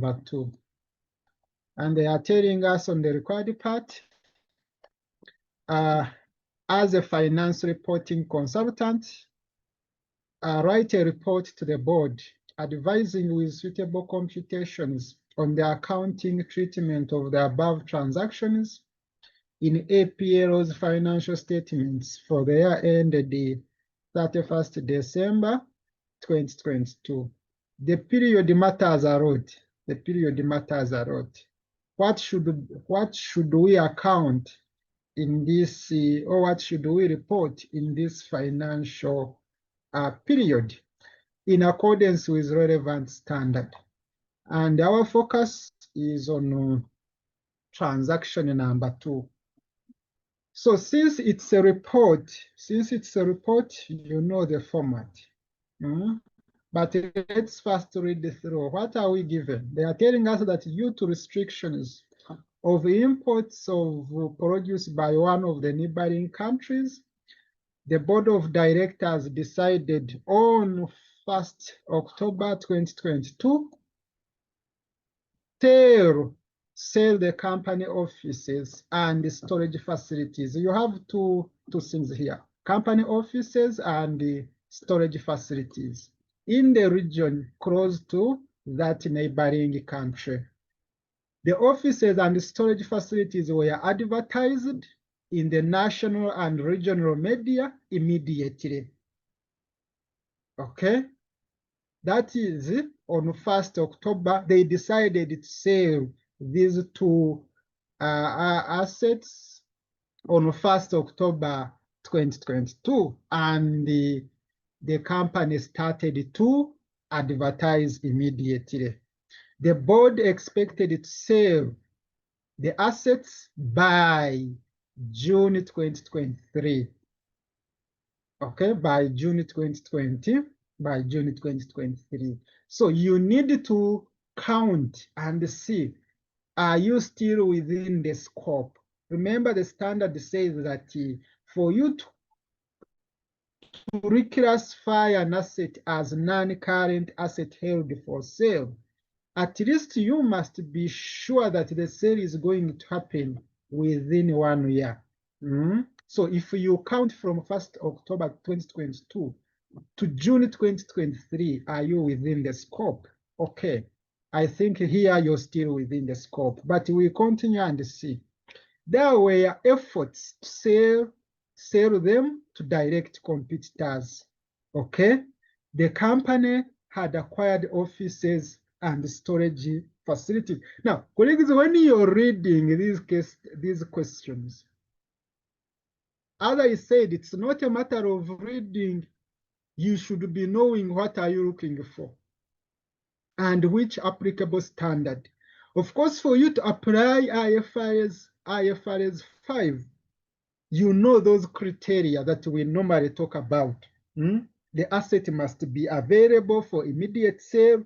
2. And they are telling us on the required part, as a finance reporting consultant, write a report to the board advising with suitable computations on the accounting treatment of the above transactions in APL's financial statements for the year ended the 31st December 2022. The period matters a lot. The period matters a lot. What should we account in this, or what should we report in this financial period in accordance with relevant standard? And our focus is on transaction number 2. So since it's a report, you know the format. But let's first read through. What are we given? They are telling us that due to restrictions of imports of produce by one of the neighboring countries, the board of directors decided on 1st October 2022 to sell the company offices and storage facilities. You have two things here: company offices and storage facilities in the region close to that neighboring country. The offices and storage facilities were advertised in the national and regional media immediately. Okay, that is on 1st October, they decided to sell these two assets on 1st October 2022, and the company started to advertise immediately. The board expected to sell the assets by June 2023. Okay, by June 2020, by June 2023. So you need to count and see, are you still within the scope? Remember, the standard says that for you to reclassify an asset as non-current asset held for sale, at least you must be sure that the sale is going to happen within 1 year. So if you count from 1st October 2022 to June 2023, are you within the scope? Okay, I think here you're still within the scope, but we continue and see. There were efforts to sell them to direct competitors. Okay, the company had acquired offices and storage facilities. Now, colleagues, when you're reading these questions, as I said, it's not a matter of reading. You should be knowing what are you looking for and which applicable standard. Of course, for you to apply IFRS 5, you know those criteria that we normally talk about. The asset must be available for immediate sale.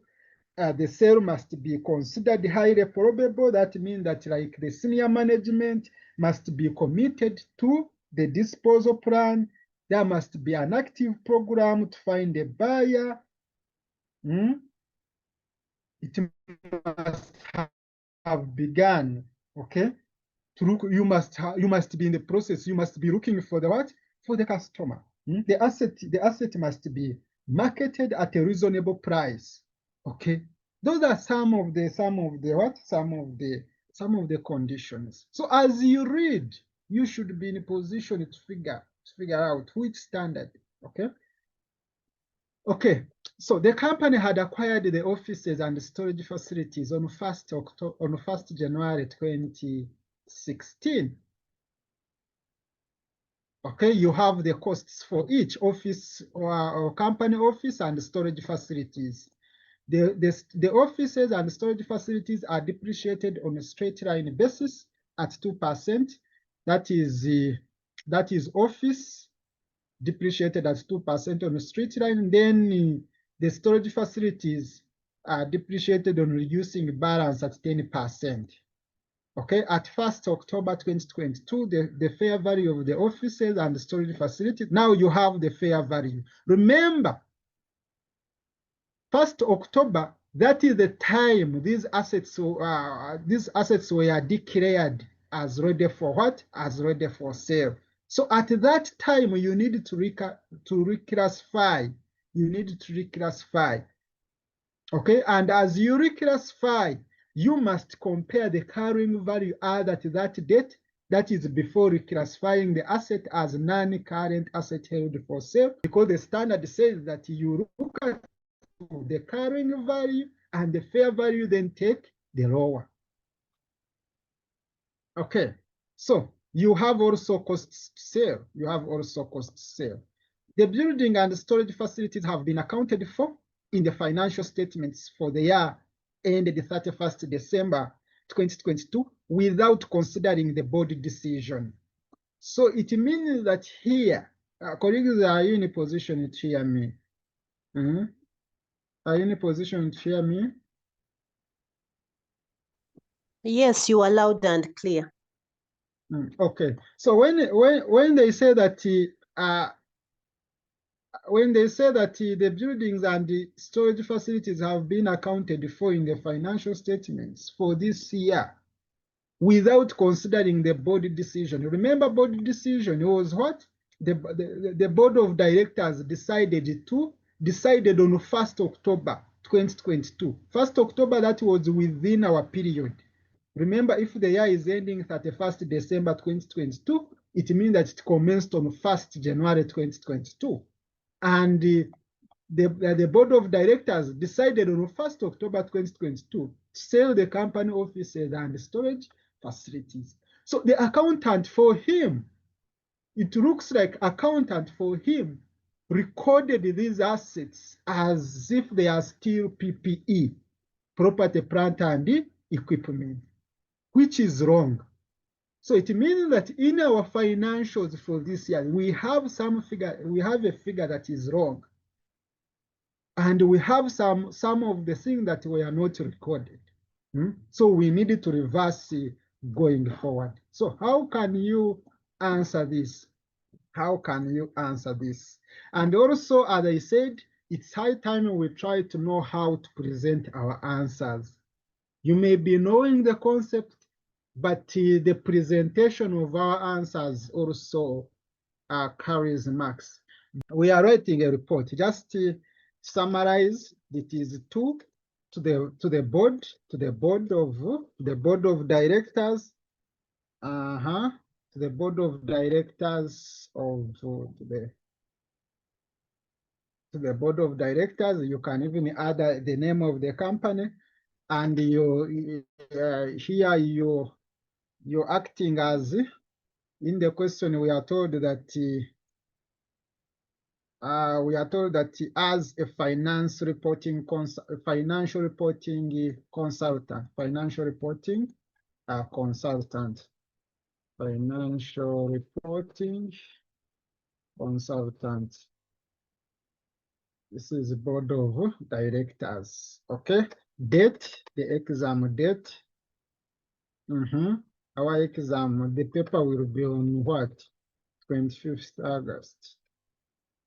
The sale must be considered highly probable. That means that, like, the senior management must be committed to the disposal plan. There must be an active program to find a buyer. It must have begun. Okay, to look, you must be in the process. You must be looking for the what? For the customer. The asset must be marketed at a reasonable price. Okay, those are some of the conditions. So as you read, you should be in a position to figure out which standard. Okay, so the company had acquired the offices and storage facilities on 1st January 2016. Okay, you have the costs for each office or company office and storage facilities. The offices and storage facilities are depreciated on a straight line basis at 2%. That is office depreciated at 2% on a straight line. Then the storage facilities are depreciated on reducing balance at 10%. Okay, at 1st October 2022, the fair value of the offices and the storage facilities, now you have the fair value. Remember, 1st October that is the time these assets were declared as ready for what? As ready for sale. So at that time, you need to reclassify. You need to reclassify. Okay, and as you reclassify, you must compare the carrying value at that date, that is before reclassifying the asset as non-current asset held for sale, because the standard says that you look at the carrying value and the fair value, then take the lower. Okay, so you have also costs to sale. You have also costs to sale. The building and storage facilities have been accounted for in the financial statements for the year ended 31st December 2022 without considering the board decision. So it means that here, colleagues, are you in a position to hear me? Are you in a position to hear me? Yes, you are loud and clear. Okay, so when they say that the buildings and the storage facilities have been accounted for in the financial statements for this year without considering the board decision. Remember, board decision was what? The board of directors decided on 1st October 2022. 1st October, that was within our period. Remember, if the year is ending 31st December 2022, it means that it commenced on 1st January 2022. And the board of directors decided on 1st October 2022 to sell the company offices and storage facilities. So the accountant for him, it looks like accountant for him recorded these assets as if they are still PPE, property, plant, and equipment, which is wrong. So it means that in our financials for this year, we have a figure that is wrong. And we have some of the things that were not recorded. So we needed to reverse going forward. So how can you answer this? How can you answer this? And also, as I said, it's high time we try to know how to present our answers. You may be knowing the concept, but the presentation of our answers also carries marks. We are writing a report. Just to summarize, it is to the board of directors, to the board of directors to the board of directors. You can even add the name of the company, and here you're acting as, in the question we are told that as a financial reporting consultant, financial reporting consultant. This is the board of directors. Okay, date, the exam date. Our exam, the paper will be on what? 25th August.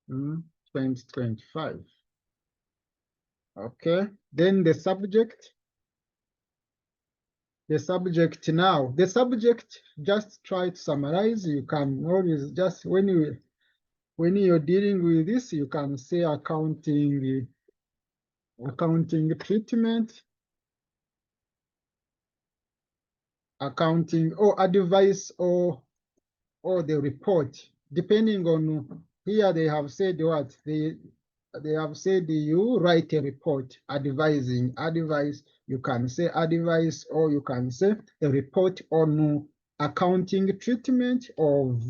2025. Okay, then the subject. Now, just try to summarize. You can always just, when you're dealing with this, you can say accounting treatment, accounting or advice or the report, depending on, here they have said what they have said you write a report advising. Advice, you can say advice, or you can say a report on accounting treatment of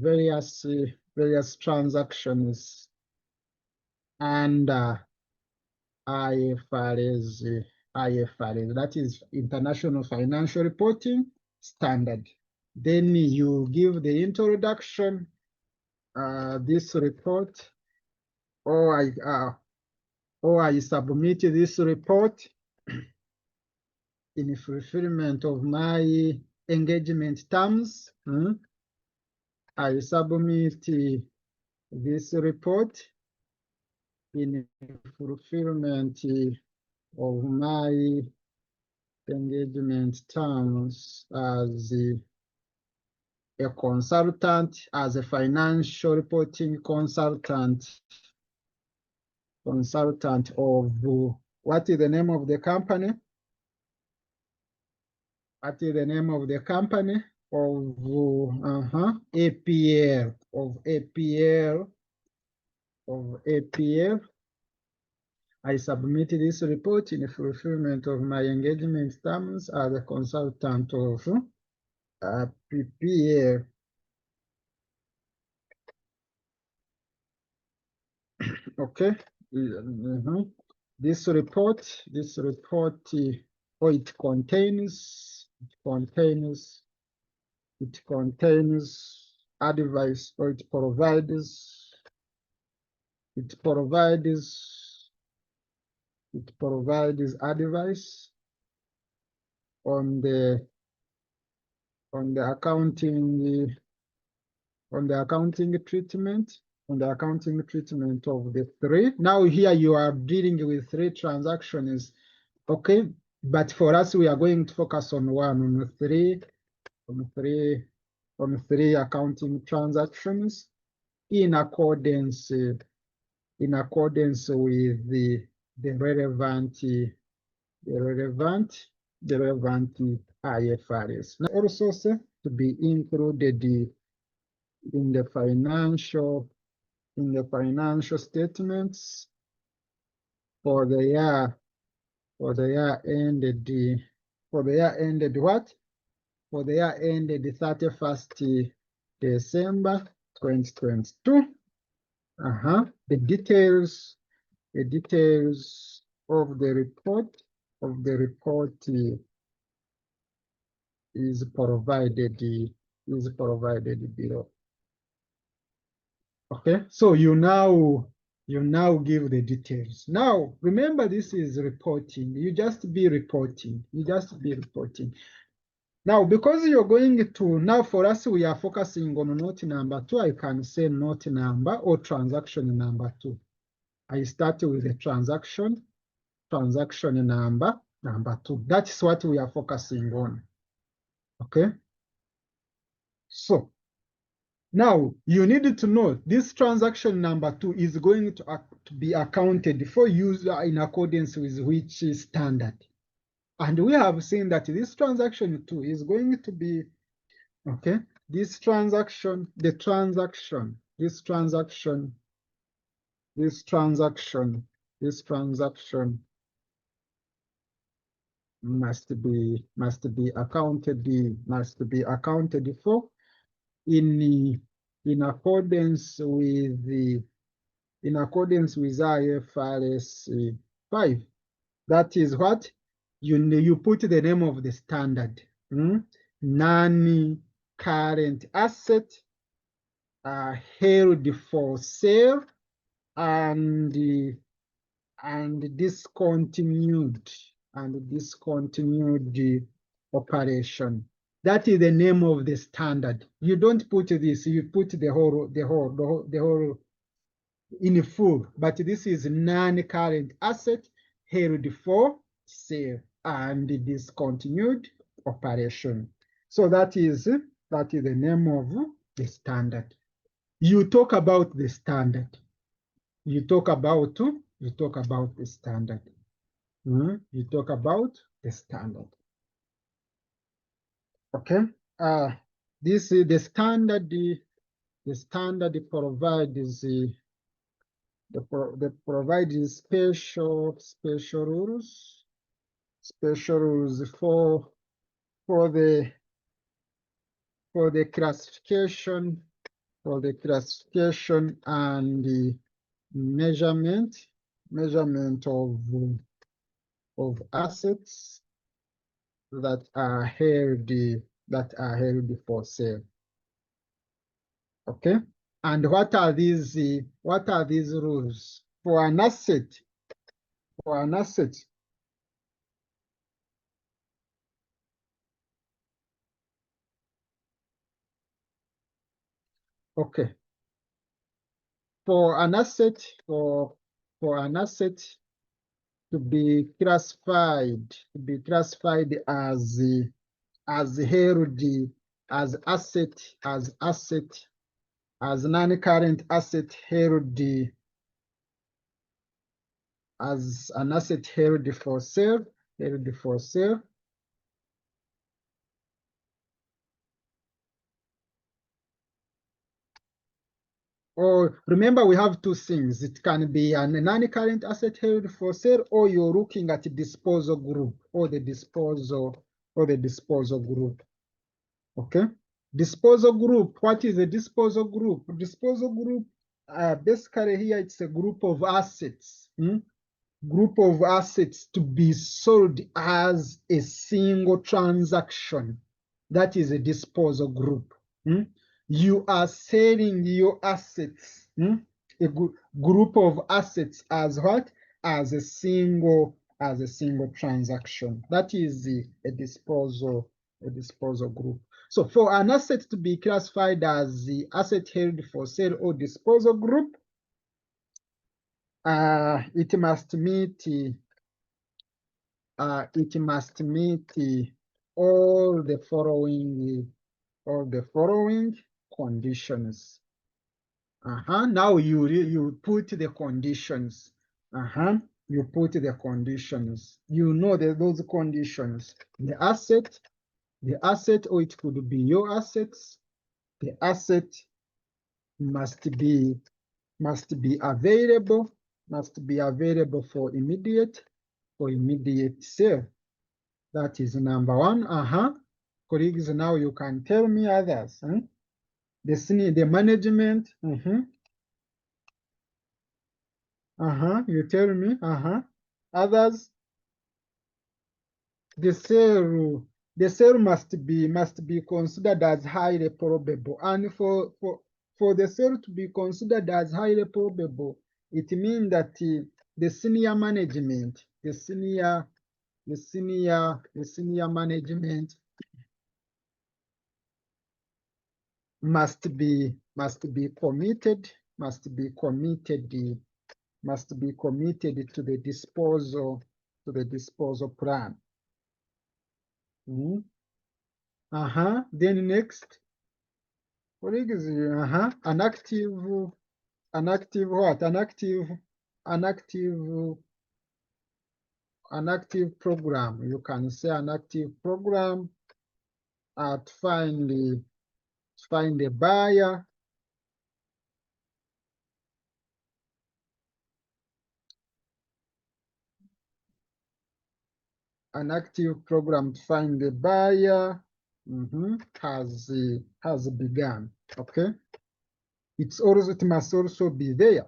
various transactions and IFRS, that is International Financial Reporting Standard. Then you give the introduction, this report, or I submit this report in fulfillment of my engagement terms. I submit this report in fulfillment of my engagement terms as a consultant, as a financial reporting consultant of what is the name of the company? What is the name of the company? Of APL, of APL. I submit this report in fulfillment of my engagement terms as a consultant of PPL. Okay. This report, it contains advice, or it provides advice on the accounting treatment of the three. Now here you are dealing with three transactions, okay? But for us, we are going to focus on three accounting transactions in accordance with the relevant IFRS. Now also to be included in the financial statements for the year ended For the year ended 31st December 2022. The details of the report is provided below. Okay, so you now give the details. Now remember, this is reporting. You just be reporting. Now, because you're going to, now for us, we are focusing on note number 2. I can say note number or transaction number 2. I start with the transaction number 2. That's what we are focusing on. Okay. So now you need to know this transaction number 2 is going to be accounted for user in accordance with which standard. And we have seen that this transaction 2 is going to be, okay, this transaction must be accounted for in accordance with IFRS 5. That is what you put the name of the standard. Non-current asset held for sale and discontinued operation. That is the name of the standard. You don't put this, you put the whole in full, but this is non-current asset held for sale and discontinued operation. So that is the name of the standard. You talk about the standard. You talk about the standard. You talk about the standard. Okay. This is the standard. The standard provides provides special rules for the classification and the measurement of assets that are held for sale. Okay, and what are these rules for an asset? Okay, for an asset, for for an asset to be classified as held as asset as non-current asset held as an asset held for sale. Or remember, we have two things. It can be a non-current asset held for sale, or you're looking at a disposal group, or the disposal group. Okay. Disposal group. What is a disposal group? Disposal group, basically here it's a group of assets. Group of assets to be sold as a single transaction. That is a disposal group. You are selling your assets, a group of assets as what? As a single transaction. That is a disposal group. So for an asset to be classified as the asset held for sale or disposal group, it must meet all the following conditions. Now you put the conditions. You put the conditions. You know those conditions. The asset, or it could be your assets. The asset must be available for immediate sale. That is number one. Colleagues, now you can tell me others. The management. You tell me. Others. The sale must be considered as highly probable, and for the sale to be considered as highly probable, it means that the senior management, the senior management must be committed to the disposal plan. Then next, colleagues, an active program. You can say an active program to find a buyer. An active program to find a buyer has begun. Okay. It must also be there.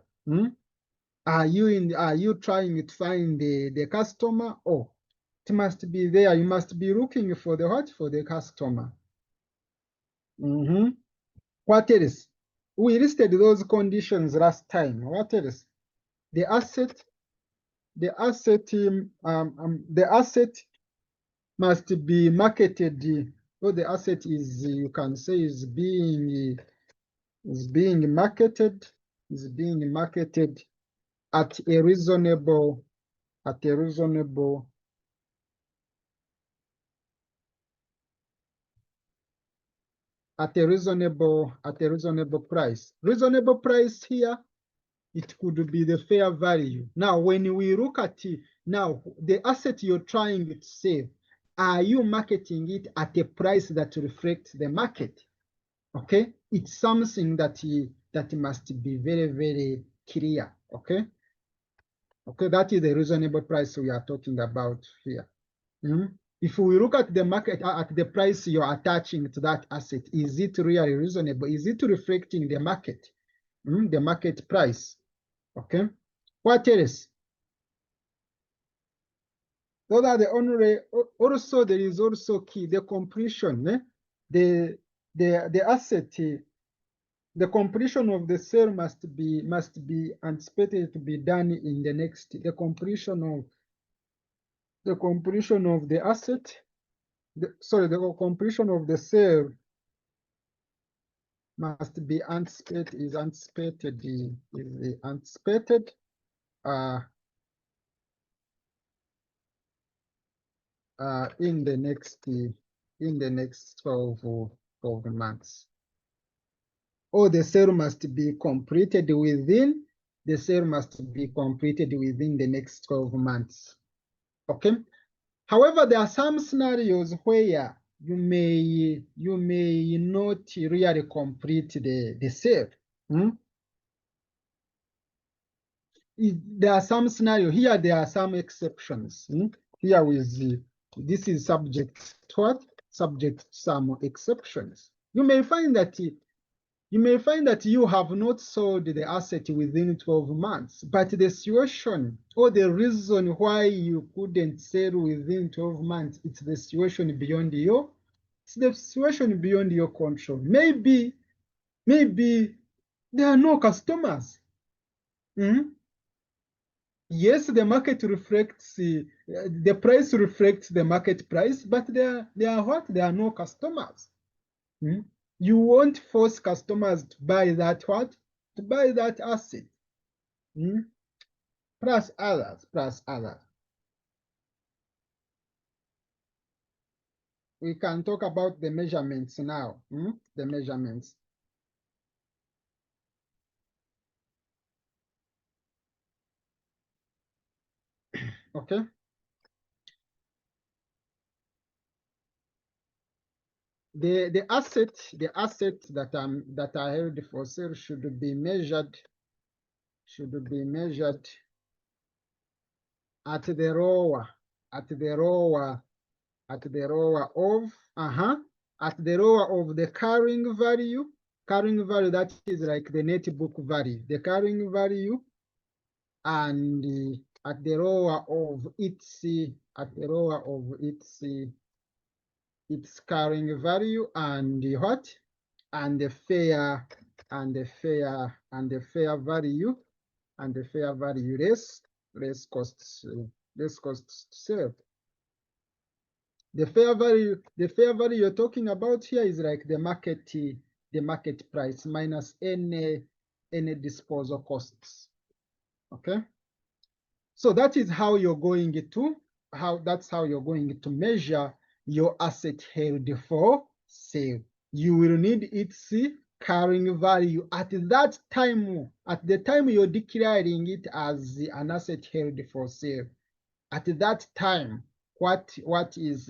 Are you trying to find the customer? Oh, it must be there. You must be looking for the what? For the customer. What else? We listed those conditions last time. What else? The asset must be marketed. So the asset is, you can say, is being marketed at a reasonable price. Reasonable price here, it could be the fair value. Now, when we look at it, now the asset you're trying to save, are you marketing it at a price that reflects the market? Okay, it's something that must be very, very clear. Okay, that is the reasonable price we are talking about here. If we look at the market, at the price you're attaching to that asset, is it really reasonable? Is it reflecting the market, the market price? Okay, what else? Those are the only. Also, there is also key the completion. The asset, the completion of the sale must be anticipated to be done in the next. The completion of the asset. The completion of the sale must be anticipated. in the next 12 months. Or the sale must be completed within the next 12 months. Okay. However, there are some scenarios where you may not really complete the sale. There are some scenarios here. There are some exceptions. Here with this is subject to what? Subject to some exceptions. You may find that you have not sold the asset within 12 months, but the situation or the reason why you couldn't sell within 12 months, it's the situation beyond your control. Maybe there are no customers. Yes, the market reflects the price reflects the market price, but there are no customers. You won't force customers to buy that asset. Plus others. We can talk about the measurements now. The measurements. Okay. The assets that are held for sale should be measured at the row of the carrying value. Carrying value, that is like the net book value. The carrying value, and at the row of its carrying value, and what? And the fair value, less costs to sell. The fair value you're talking about here is like the market price minus any disposal costs. Okay. So that is how you're going to measure your asset held for sale. You will need its carrying value at that time, at the time you're declaring it as an asset held for sale. At that time, what is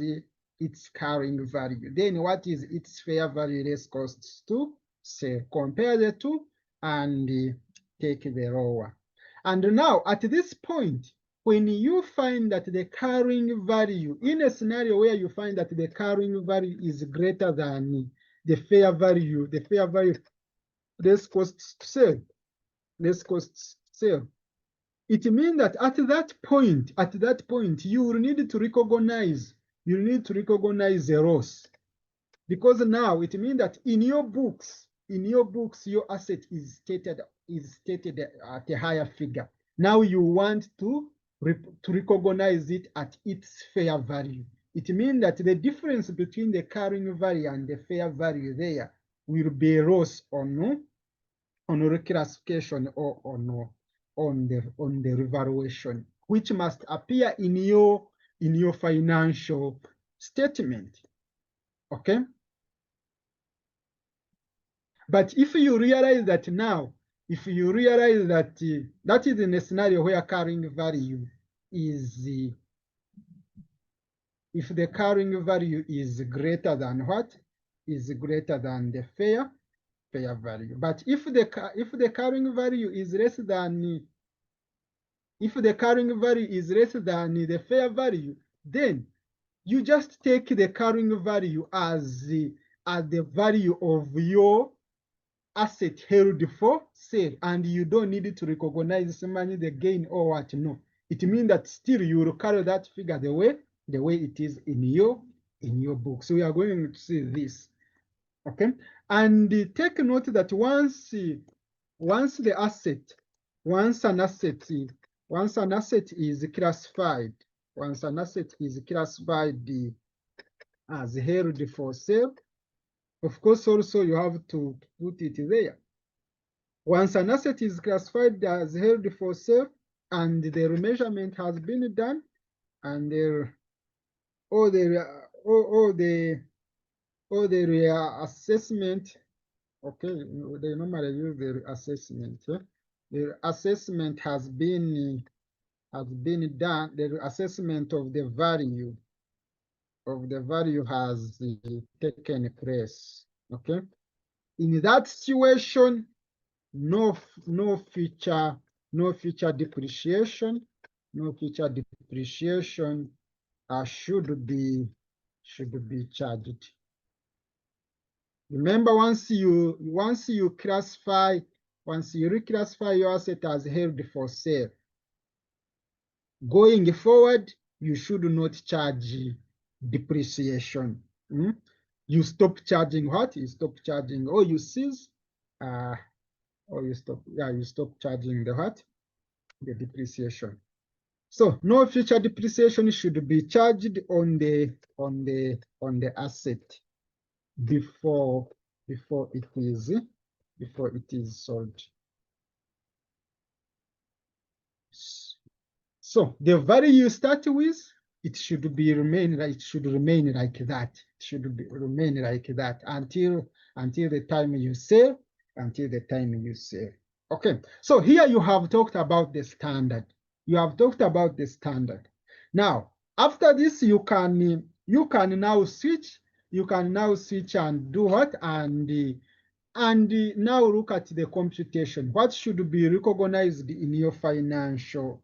its carrying value? Then what is its fair value less costs to sell? Compare the two and take the lower. And now at this point, when you find that the carrying value, in a scenario where you find that the carrying value is greater than the fair value less costs to sell, it means that at that point, you will need to recognize the loss, because now it means that in your books, your asset is stated at a higher figure. Now you want to recognize it at its fair value. It means that the difference between the carrying value and the fair value there will be a loss on reclassification or on the revaluation, which must appear in your financial statement. Okay. But if you realize that now, that is in a scenario where carrying value is, if the carrying value is greater than what? Is greater than the fair value. But if the carrying value is less than the fair value, then you just take the carrying value as the value of your asset held for sale, and you don't need to recognize the gain or what. No, it means that still you will carry that figure the way it is in your book. So we are going to see this. Okay. And take note that once an asset is classified, as held for sale, of course, also you have to put it there. Once an asset is classified as held for sale, and the remeasurement has been done, and all the assessment. Okay, they normally use the assessment. The assessment has been done. The assessment of the value has taken place. Okay, in that situation, no future depreciation, should be charged. Remember, once you reclassify your asset as held for sale, going forward, you should not charge depreciation. You stop charging what? You stop charging OUCs, or you stop charging the what? The depreciation. So no future depreciation should be charged on the asset before it is sold. So the value you start with, it should remain like that. It should remain like that until the time you sell. Okay. So here you have talked about the standard. Now, after this, you can now switch. And do what? And now look at the computation. What should be recognized in your financial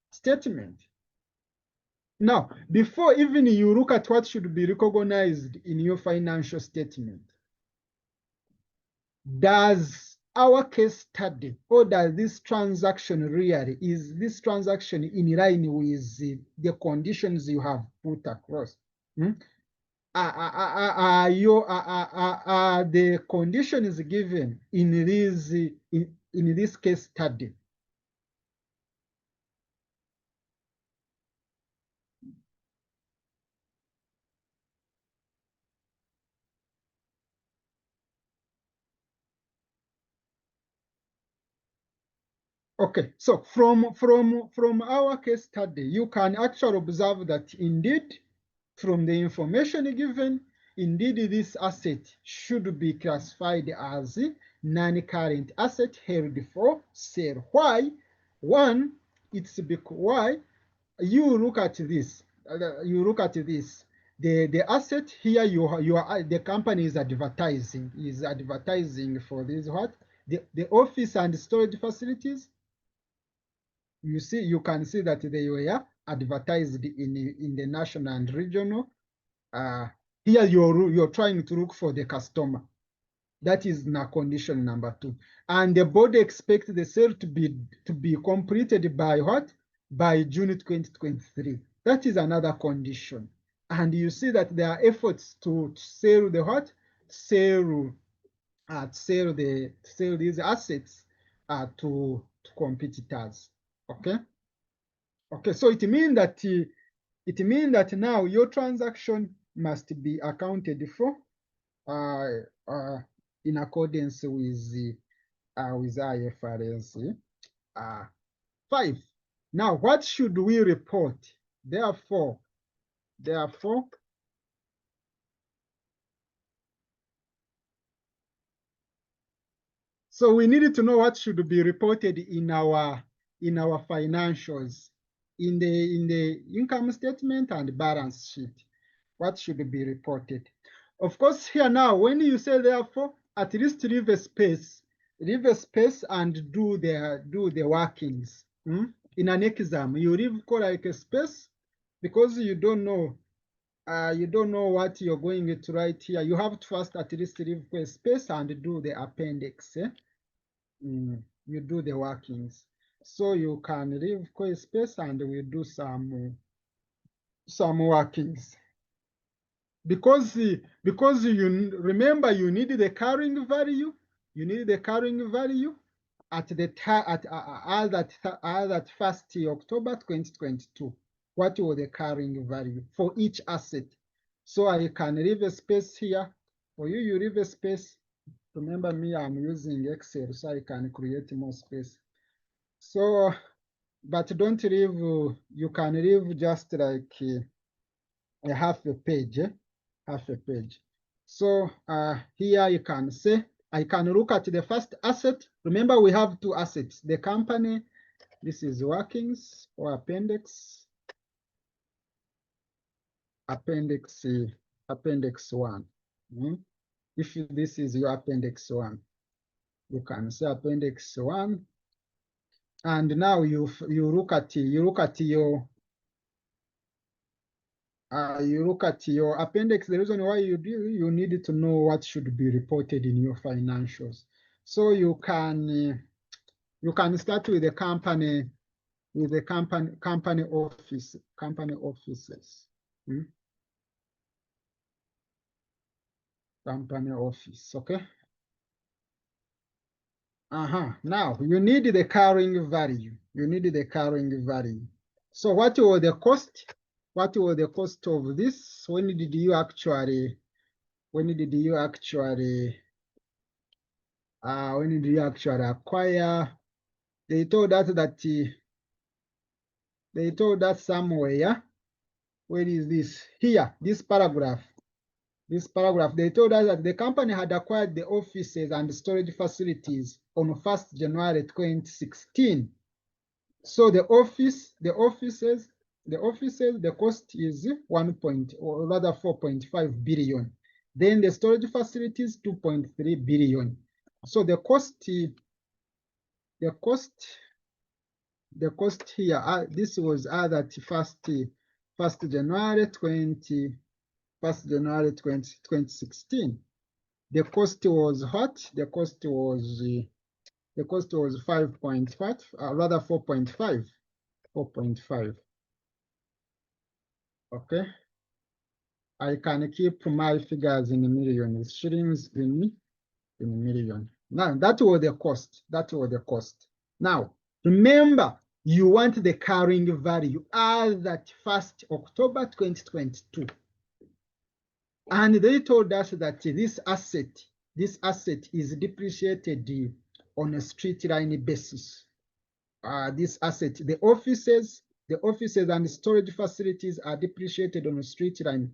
statement? Now, before even you look at what should be recognized in your financial statement, does our case study, or does this transaction is this transaction in line with the conditions you have put across? Are the conditions given in this case study? Okay, so from our case study, you can actually observe that indeed, from the information given, indeed this asset should be classified as non-current asset held for sale. Why? One, it's because why? You look at this. The asset here, the company is advertising for this what? The office and storage facilities. You can see that they were advertised in the national and regional. Here you're trying to look for the customer. That is now condition number 2. And the board expects the sale to be completed by what? By June 2023. That is another condition. And you see that there are efforts to sell the what? Sell these assets to competitors. Okay. Okay. So it means that now your transaction must be accounted for in accordance with IFRS 5. Now, what should we report? Therefore, so we needed to know what should be reported in our financials, in the income statement and balance sheet. What should be reported? Of course, here now, when you say therefore, at least leave a space and do the workings. In an exam, you leave like a space because you don't know what you're going to write here. You have to first at least leave a space and do the appendix. You do the workings. So you can leave a space and we do some workings. Because you remember, you need the carrying value. At that 1st October 2022. What was the carrying value for each asset? So I can leave a space here. For you, you leave a space. Remember me, I'm using Excel, so I can create more space. So, but don't leave, you can leave just like a half a page, half a page. So here you can say, I can look at the first asset. Remember, we have two assets, the company, this is workings or appendix, appendix 1. If this is your appendix 1, you can say appendix 1. And now you look at your appendix. The reason why you need to know what should be reported in your financials. So you can start with the company company offices. Company office, okay. Now you need the carrying value. So what was the cost? What was the cost of this? When did you actually acquire? They told us somewhere. Where is this? Here, this paragraph. They told us that the company had acquired the offices and storage facilities on 1st January 2016. So the cost is 4.5 billion. Then the storage facilities 2.3 billion. So the cost here, this was that 1st January 2016. The cost was what? The cost was 5.5, rather 4.5. 4.5. Okay. I can keep my figures in millions, shillings in million. Now that was the cost. Now remember, you want the carrying value as at 1st October 2022. And they told us that this asset is depreciated on a straight line basis. This asset, the offices and storage facilities are depreciated on a straight line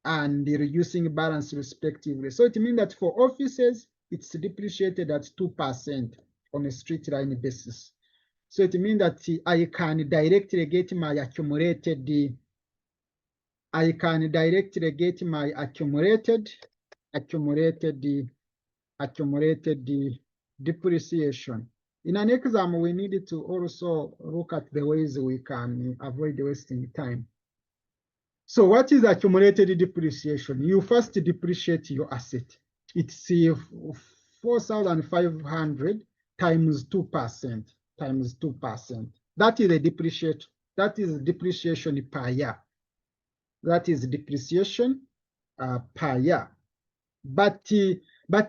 and the reducing balance respectively. So it means that for offices, it's depreciated at 2% on a straight line basis. So it means that I can directly get my accumulated depreciation. In an exam, we need to also look at the ways we can avoid wasting time. So what is accumulated depreciation? You first depreciate your asset. It's 4,500 times 2%. That is the depreciation. That is depreciation per year. That is depreciation per year. But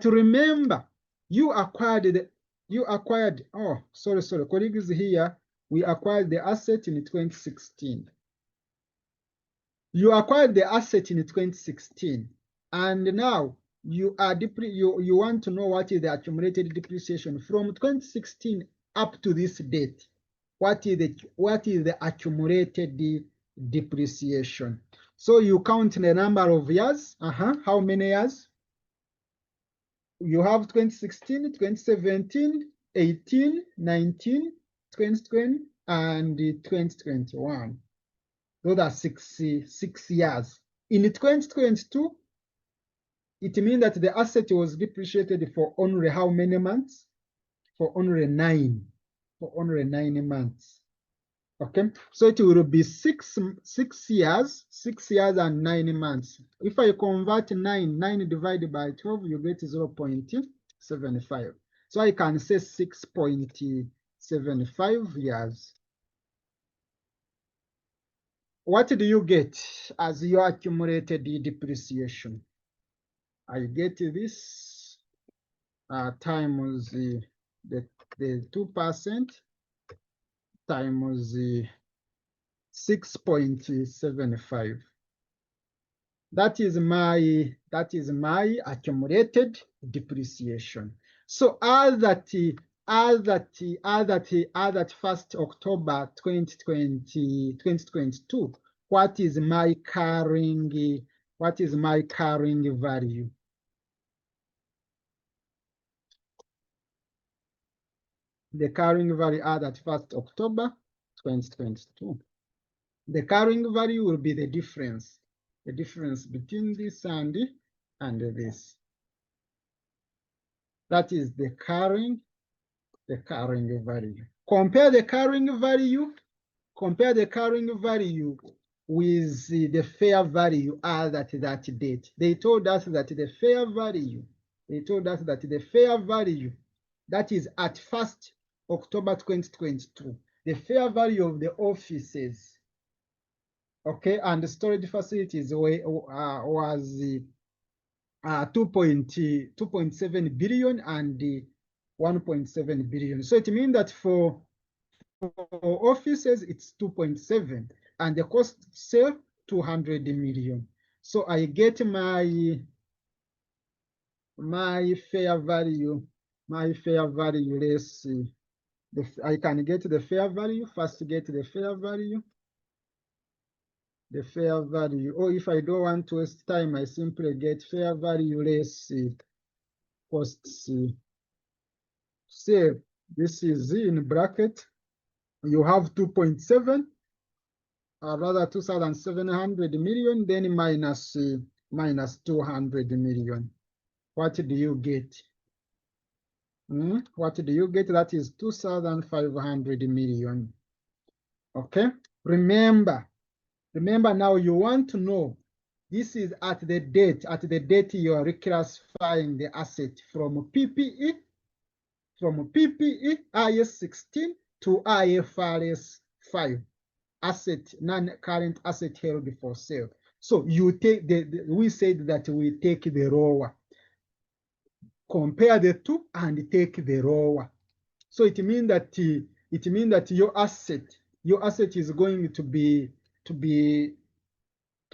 remember, you acquired, oh, sorry, colleagues here, we acquired the asset in 2016. You acquired the asset in 2016, and now you want to know what is the accumulated depreciation from 2016 up to this date. What is the accumulated depreciation? So you count the number of years. How many years? You have 2016, 2017, 18, 19, 2020, and 2021. Those are 6 years. In 2022, it means that the asset was depreciated for only how many months? For only 9 months. Okay, so it will be 6 years and 9 months. If I convert 9 divided by 12, you get 0.75. So I can say 6.75 years. What do you get as your accumulated depreciation? I get this times the 2% times 6.75. That is my accumulated depreciation. So as that as at 1st October 2022, what is my carrying value? The carrying value as at 1st October 2022. The carrying value will be the difference between this and this. That is the carrying value. Compare the carrying value with the fair value as at that date. They told us that the fair value, that is at 1st October 2022, the fair value of the offices, okay, and the storage facilities was 2.7 billion and 1.7 billion. So it means that for offices, it's 2.7, and the cost sale 200 million. So I get my fair value. Let's see. I can get the fair value. First, get the fair value. Or if I don't want to waste time, I simply get fair value. Let's see. Costs. Say this is in bracket. You have 2.7, rather 2,700 million, then minus 200 million. What do you get? What do you get? That is 2,500 million. Okay. Remember now you want to know, this is at the date you are reclassifying the asset from PPE, IS 16 to IFRS 5, non-current asset held for sale. So you take we said that we take the rower, compare the two and take the rower. So it means that your asset is going to be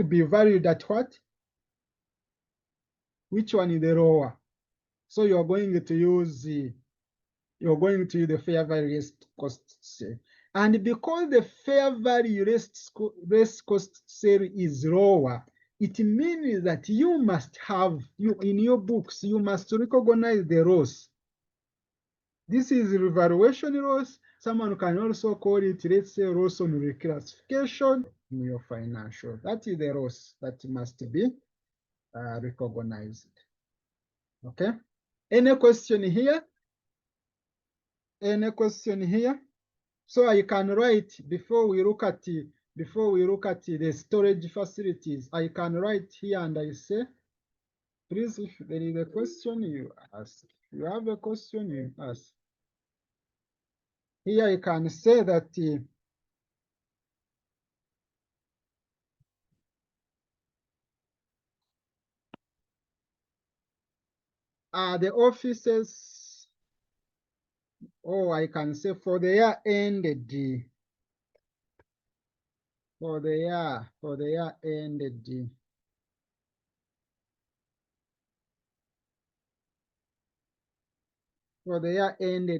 valued at what? Which one is the rower? So you're going to use the fair value less cost sale. And because the fair value less cost sale is lower, it means that you must have, in your books, you must recognize the loss. This is revaluation loss. Someone can also call it, let's say, loss on reclassification in your financial. That is the loss that must be recognized. Okay. Any question here? Any question here? So I can write, before we look at the storage facilities, I can write here and I say, please, if there is a question, you ask. If you have a question, you ask. Here I can say that the offices, or I can say for the year ended, for the year ended,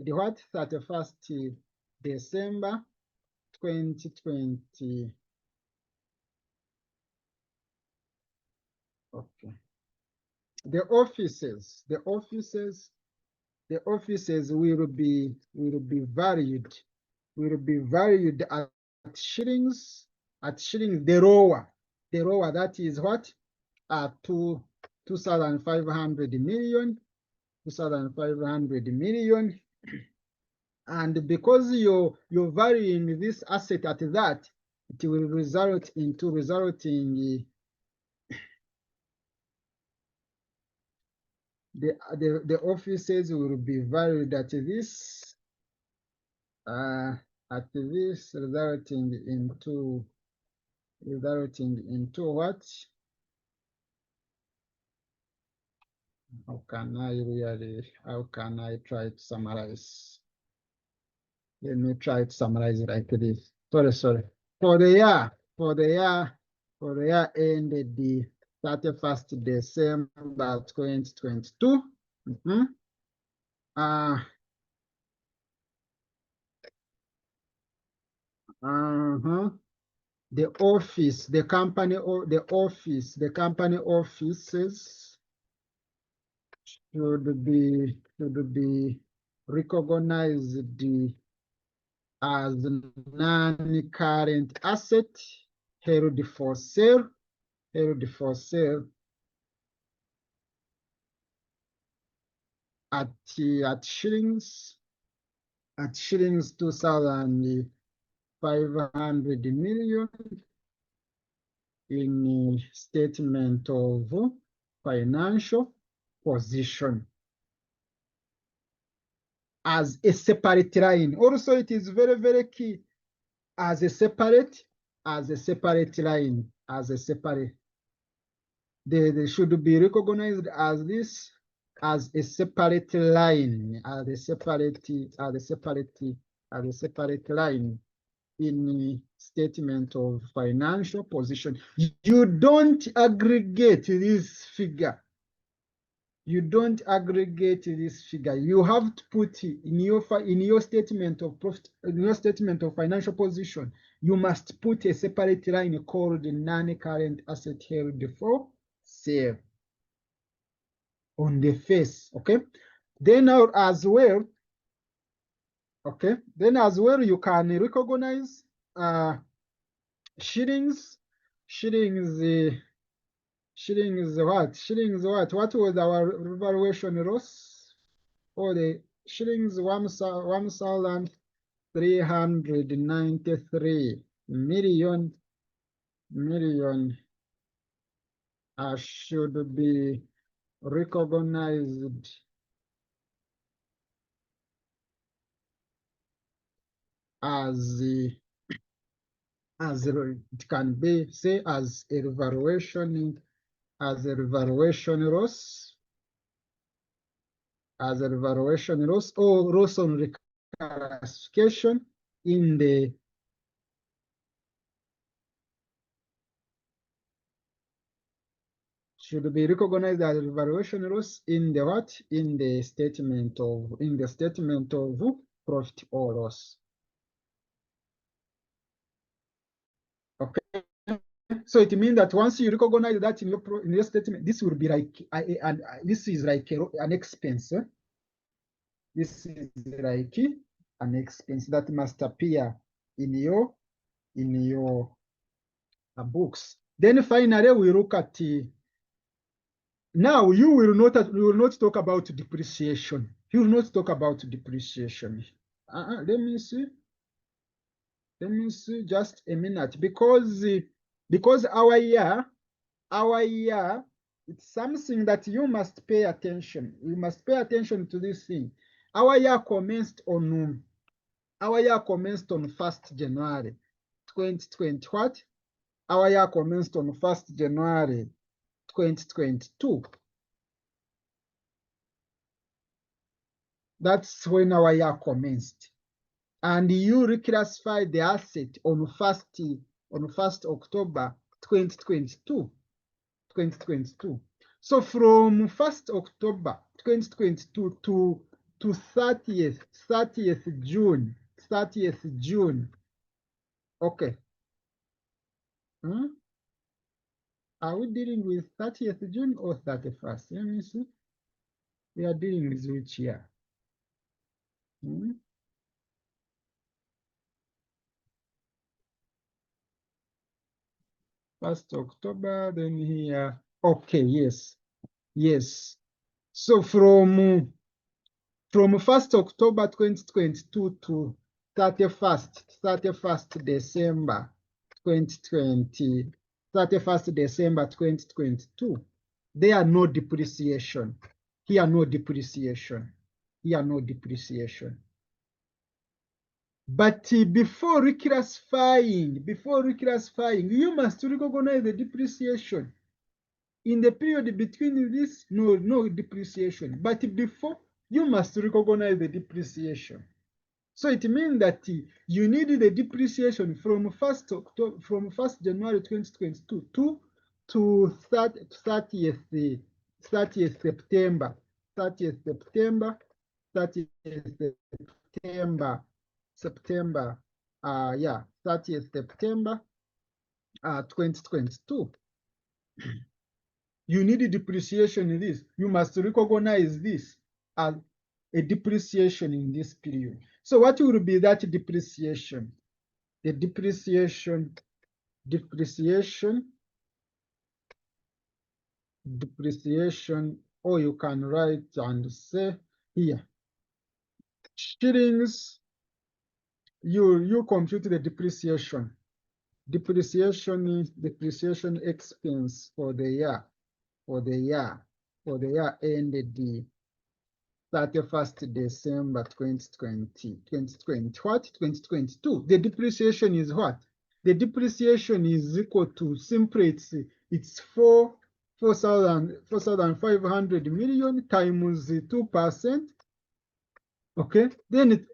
what? 31st December 2020. Okay. The offices will be valued at shillings, the rower, that is what? 2,500 million. And because you're valuing this asset at that, it will result in the offices will be valued at this, resulting into what? How can I try to summarize? Let me try to summarize it like this. Sorry. For the year ended the 31st December 2022. The office, the company, or the office, the company offices should be recognized as non-current asset held for sale, at shillings 2,500 million in statement of financial position as a separate line. Also, it is very, very key as a separate line, they should be recognized as this, as a separate line, as a separate line in statement of financial position. You don't aggregate this figure. You don't aggregate this figure. You have to put it in your statement of profit, in your statement of financial position. You must put a separate line called non-current asset held for sale on the face. Okay. Then now as well, okay. Then as well, you can recognize shillings. Shillings what? What was our valuation loss? For the shillings 1,393 million should be recognized as it can be say as a revaluation loss, or loss on reclassification in the should be recognized as revaluation loss in the what? In the statement of profit or loss. Okay. So it means that once you recognize that in your statement, this will be like this is like an expense. This is like an expense that must appear in your books. Then finally, we look at now you will not talk about depreciation. You will not talk about depreciation. Let me see. Just a minute, because our year, it's something that you must pay attention. You must pay attention to this thing. Our year commenced on 1st January 2020. What? Our year commenced on 1st January 2022. That's when our year commenced. And you reclassify the asset on 1st October 2022. So from 1st October 2022 to 30th June. Okay. Are we dealing with 30th June or 31st? Let me see. We are dealing with which year? 1st October, then here. Okay, yes. So from 1st October 2022 to 31st December 2022, there are no depreciation. Here no depreciation. But before reclassifying, you must recognize the depreciation. In the period between this, no depreciation. But before, you must recognize the depreciation. So it means that you need the depreciation from 1st January 2022 to 30th September 30th September 30th September 2022. You need a depreciation in this. You must recognize this as a depreciation in this period. So what will be that depreciation? The depreciation, or you can write and say here, shillings, you compute the depreciation. Depreciation expense for the year ended the 31st December 2022. The depreciation is what? The depreciation is equal to simply it's 4,500 million times 2%. Okay, then it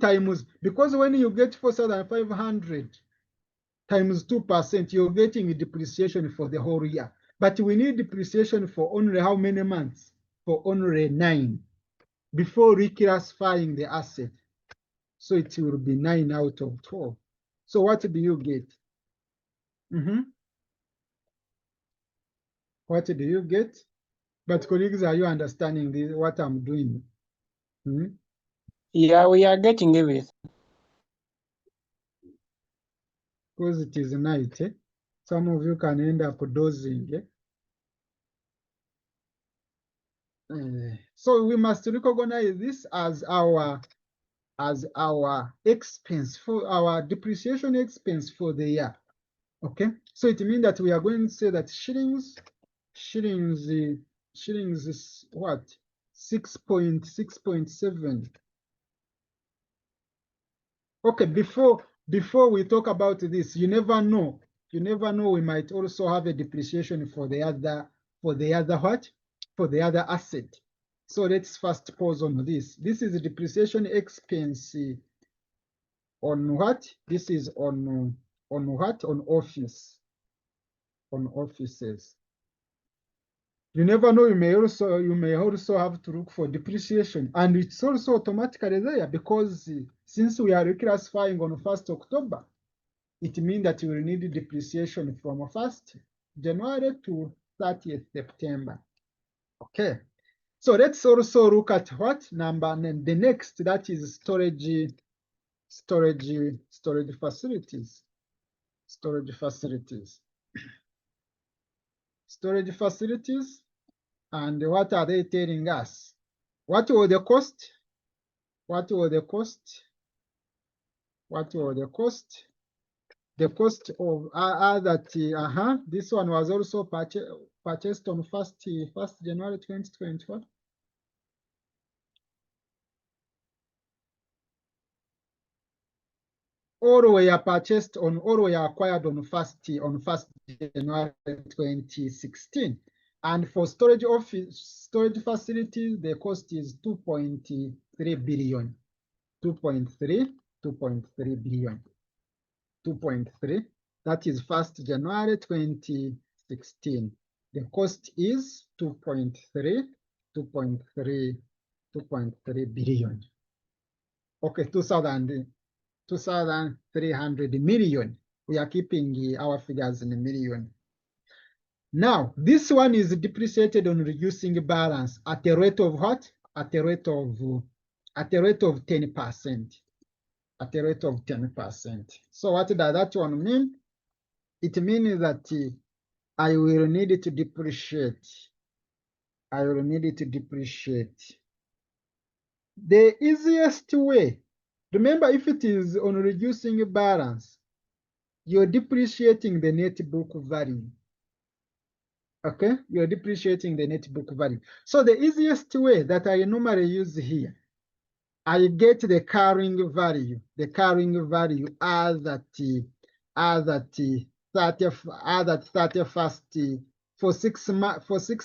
times, because when you get 4,500 times 2%, you're getting a depreciation for the whole year. But we need depreciation for only how many months? For only 9 before reclassifying the asset. So it will be 9 out of 12. So what do you get? What do you get? But colleagues, are you understanding this, what I'm doing? Yeah, we are getting everything. Because it is night, eh? Some of you can end up dozing. So we must recognize this as our expense, for our depreciation expense for the year. Okay, so it means that we are going to say that shillings is what? 6.7. Okay, before we talk about this, you never know. We might also have a depreciation for the other what? For the other asset. So let's first pause on this. This is a depreciation expense on what? This is on what? On offices. You never know, you may also have to look for depreciation, and it's also automatically there because since we are reclassifying on 1st October, it means that you will need depreciation from 1st January to 30th September. Okay, so let's also look at what number, and the next, that is storage facilities. Storage facilities, and what are they telling us? What were the cost? The cost of that this one was also purchased on 1st January 2021. All were acquired on 1st January 2016. And for storage facilities, the cost is 2.3 billion. 2.3 billion. 2.3. That is 1st January 2016. The cost is 2.3 billion. Okay, 2,300 million. We are keeping our figures in a million. Now, this one is depreciated on reducing balance at a rate of what? At a rate of 10%. At a rate of 10%. So what does that one mean? It means that I will need to depreciate. The easiest way, remember, if it is on reducing balance, you're depreciating the net book value. Okay, you're depreciating the net book value. So the easiest way that I normally use here, I get the carrying value. The carrying value as at 31st for 6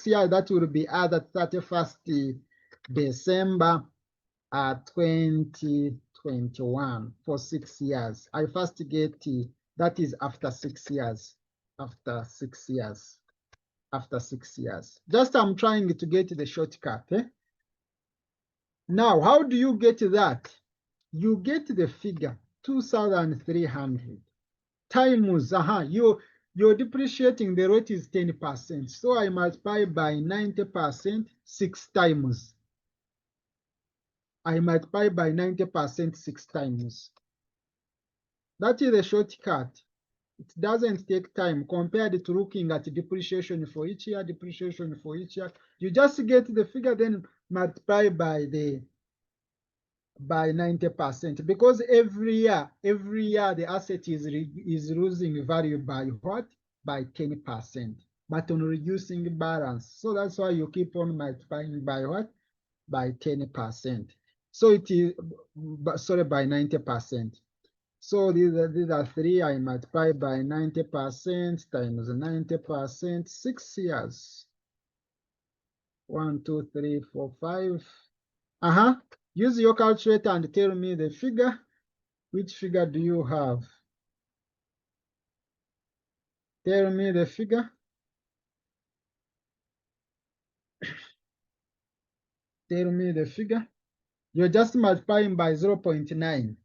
years. That will be as at 31st December 2021 for 6 years. I first get that is after 6 years. After 6 years. Just I'm trying to get the shortcut. Now, how do you get that? You get the figure. 2,300 times, you're depreciating, the rate is 10%. So I multiply by 90% 6 times. I multiply by 90% 6 times. That is a shortcut. It doesn't take time compared to looking at depreciation for each year, depreciation for each year. You just get the figure, then multiply by 90%, because every year the asset is losing value by what? By 10%, but on reducing balance. So that's why you keep on multiplying by what? By 10%. So it is, sorry, by 90%. So these are 3. I multiply by 90% times 90%, 6 years. 1, 2, 3, 4, 5. Use your calculator and tell me the figure. Which figure do you have? Tell me the figure. Tell me the figure. You're just multiplying by 0.9.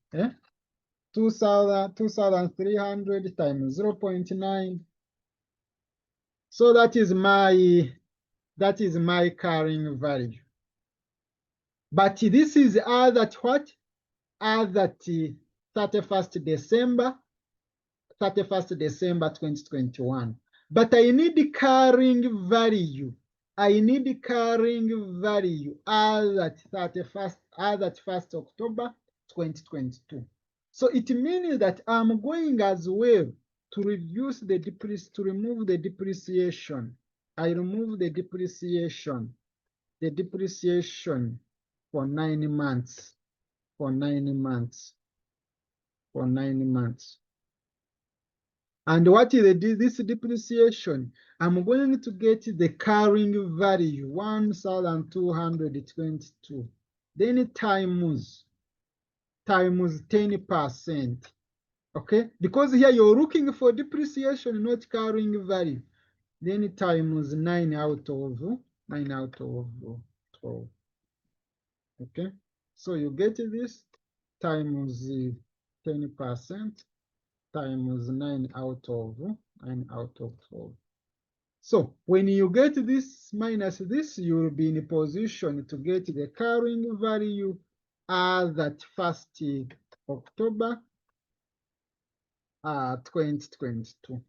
2,300 times 0.9. So that is my carrying value. But this is as at what? As at 31st December 2021. But I need carrying value. I need carrying value as at 1st October 2022. So it means that I'm going as well to remove the depreciation. I remove the depreciation for 9 months. For 9 months. And what is this depreciation? I'm going to get the carrying value, 1,222. Then times 10%. Okay? Because here you're looking for depreciation, not carrying value. Then times 9 out of 12. Okay? So you get this times 10%. Times 9 out of 12. So when you get this minus this, you will be in a position to get the carrying value as at 1st October 2022.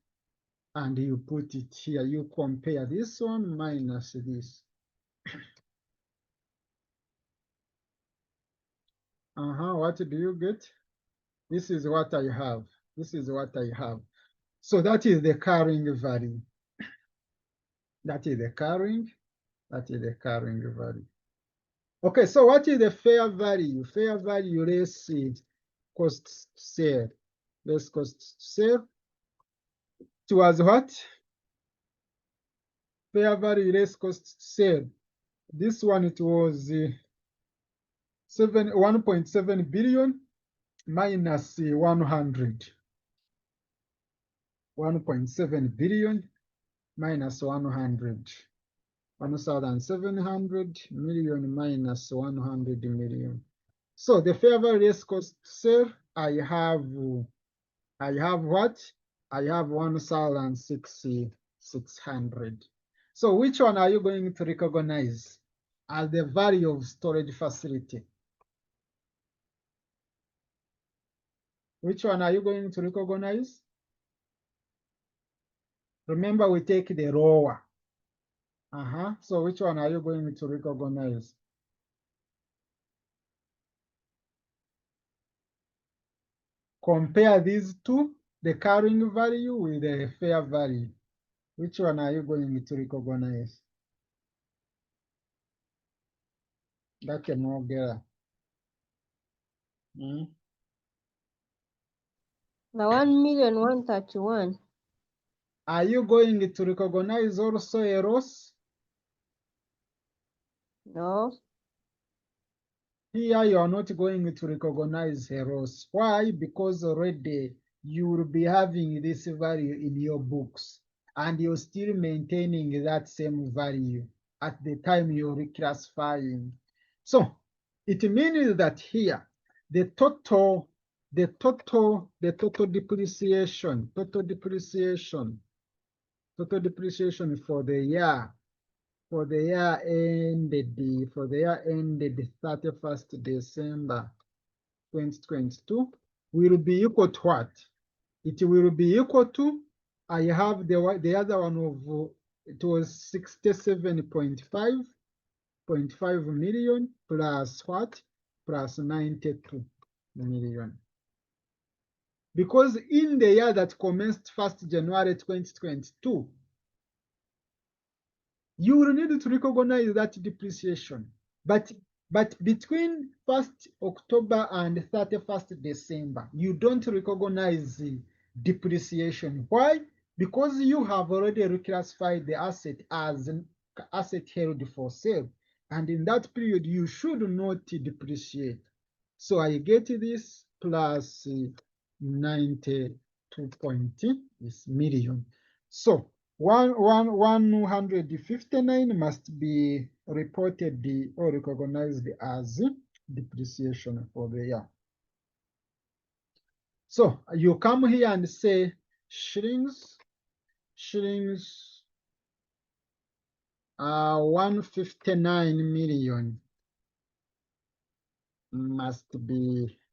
And you put it here. You compare this one minus this. What do you get? This is what I have. So that is the carrying value. That is the carrying value. Okay, so what is the fair value? Fair value less cost sale. Less cost sale. Towards what? Fair value less cost sale. This one, it was 1.7 billion minus 100. 1.7 billion minus 100. 1,700 million minus 100 million. So the fair value less cost sale, I have what? I have 1,600. So which one are you going to recognize as the value of storage facility? Which one are you going to recognize? Remember, we take the lower. So which one are you going to recognize? Compare these two, the carrying value with the fair value. Which one are you going to recognize? That can all get. The 1,131,000. Are you going to recognize also a loss? No. Here you are not going to recognize a loss. Why? Because already you will be having this value in your books and you're still maintaining that same value at the time you're reclassifying. So it means that here the total the total depreciation for the year ended 31st December 2022 will be equal to what? It will be equal to, I have the other one of, it was 67.5 million plus what? Plus 92 million. Because in the year that commenced 1st January 2022, you will need to recognize that depreciation. But between 1st October and 31st December, you don't recognize the depreciation. Why? Because you have already reclassified the asset as an asset held for sale. And in that period, you should not depreciate. So I get this plus 92 million. So 159 must be reported or recognized as depreciation for the year. So you come here and say shillings 159 million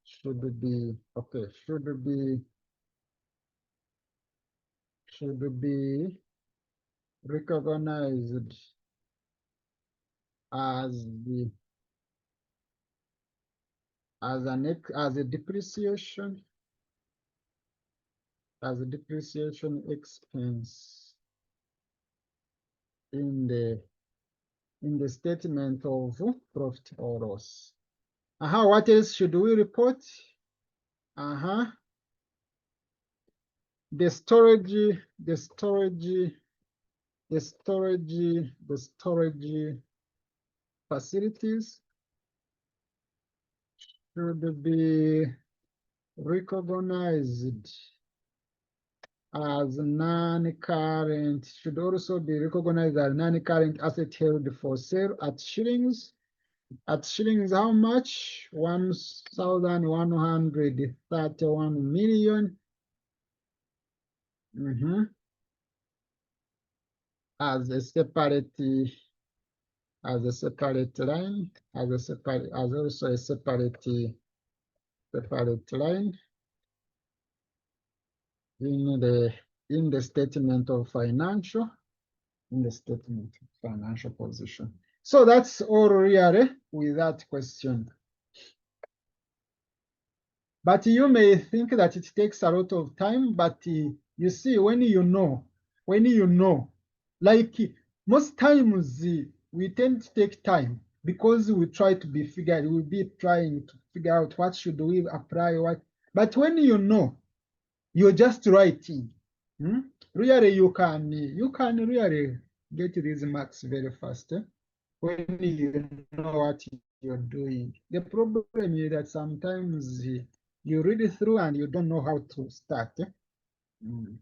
should be recognized as a depreciation expense in the statement of profit or loss. What else should we report? The storage facilities should be recognized as non-current, should also be recognized as non-current asset held for sale at shillings. At shillings, how much? 1,131 million. As a separate line, as also a separate line in the statement of financial position. So that's all really with that question. But you may think that it takes a lot of time, but you see, when you know, like most times we tend to take time because we try to be we'll be trying to figure out what should we apply, but when you know, you're just writing. Really, you can really get these marks very fast when you know what you're doing. The problem is that sometimes you read it through and you don't know how to start.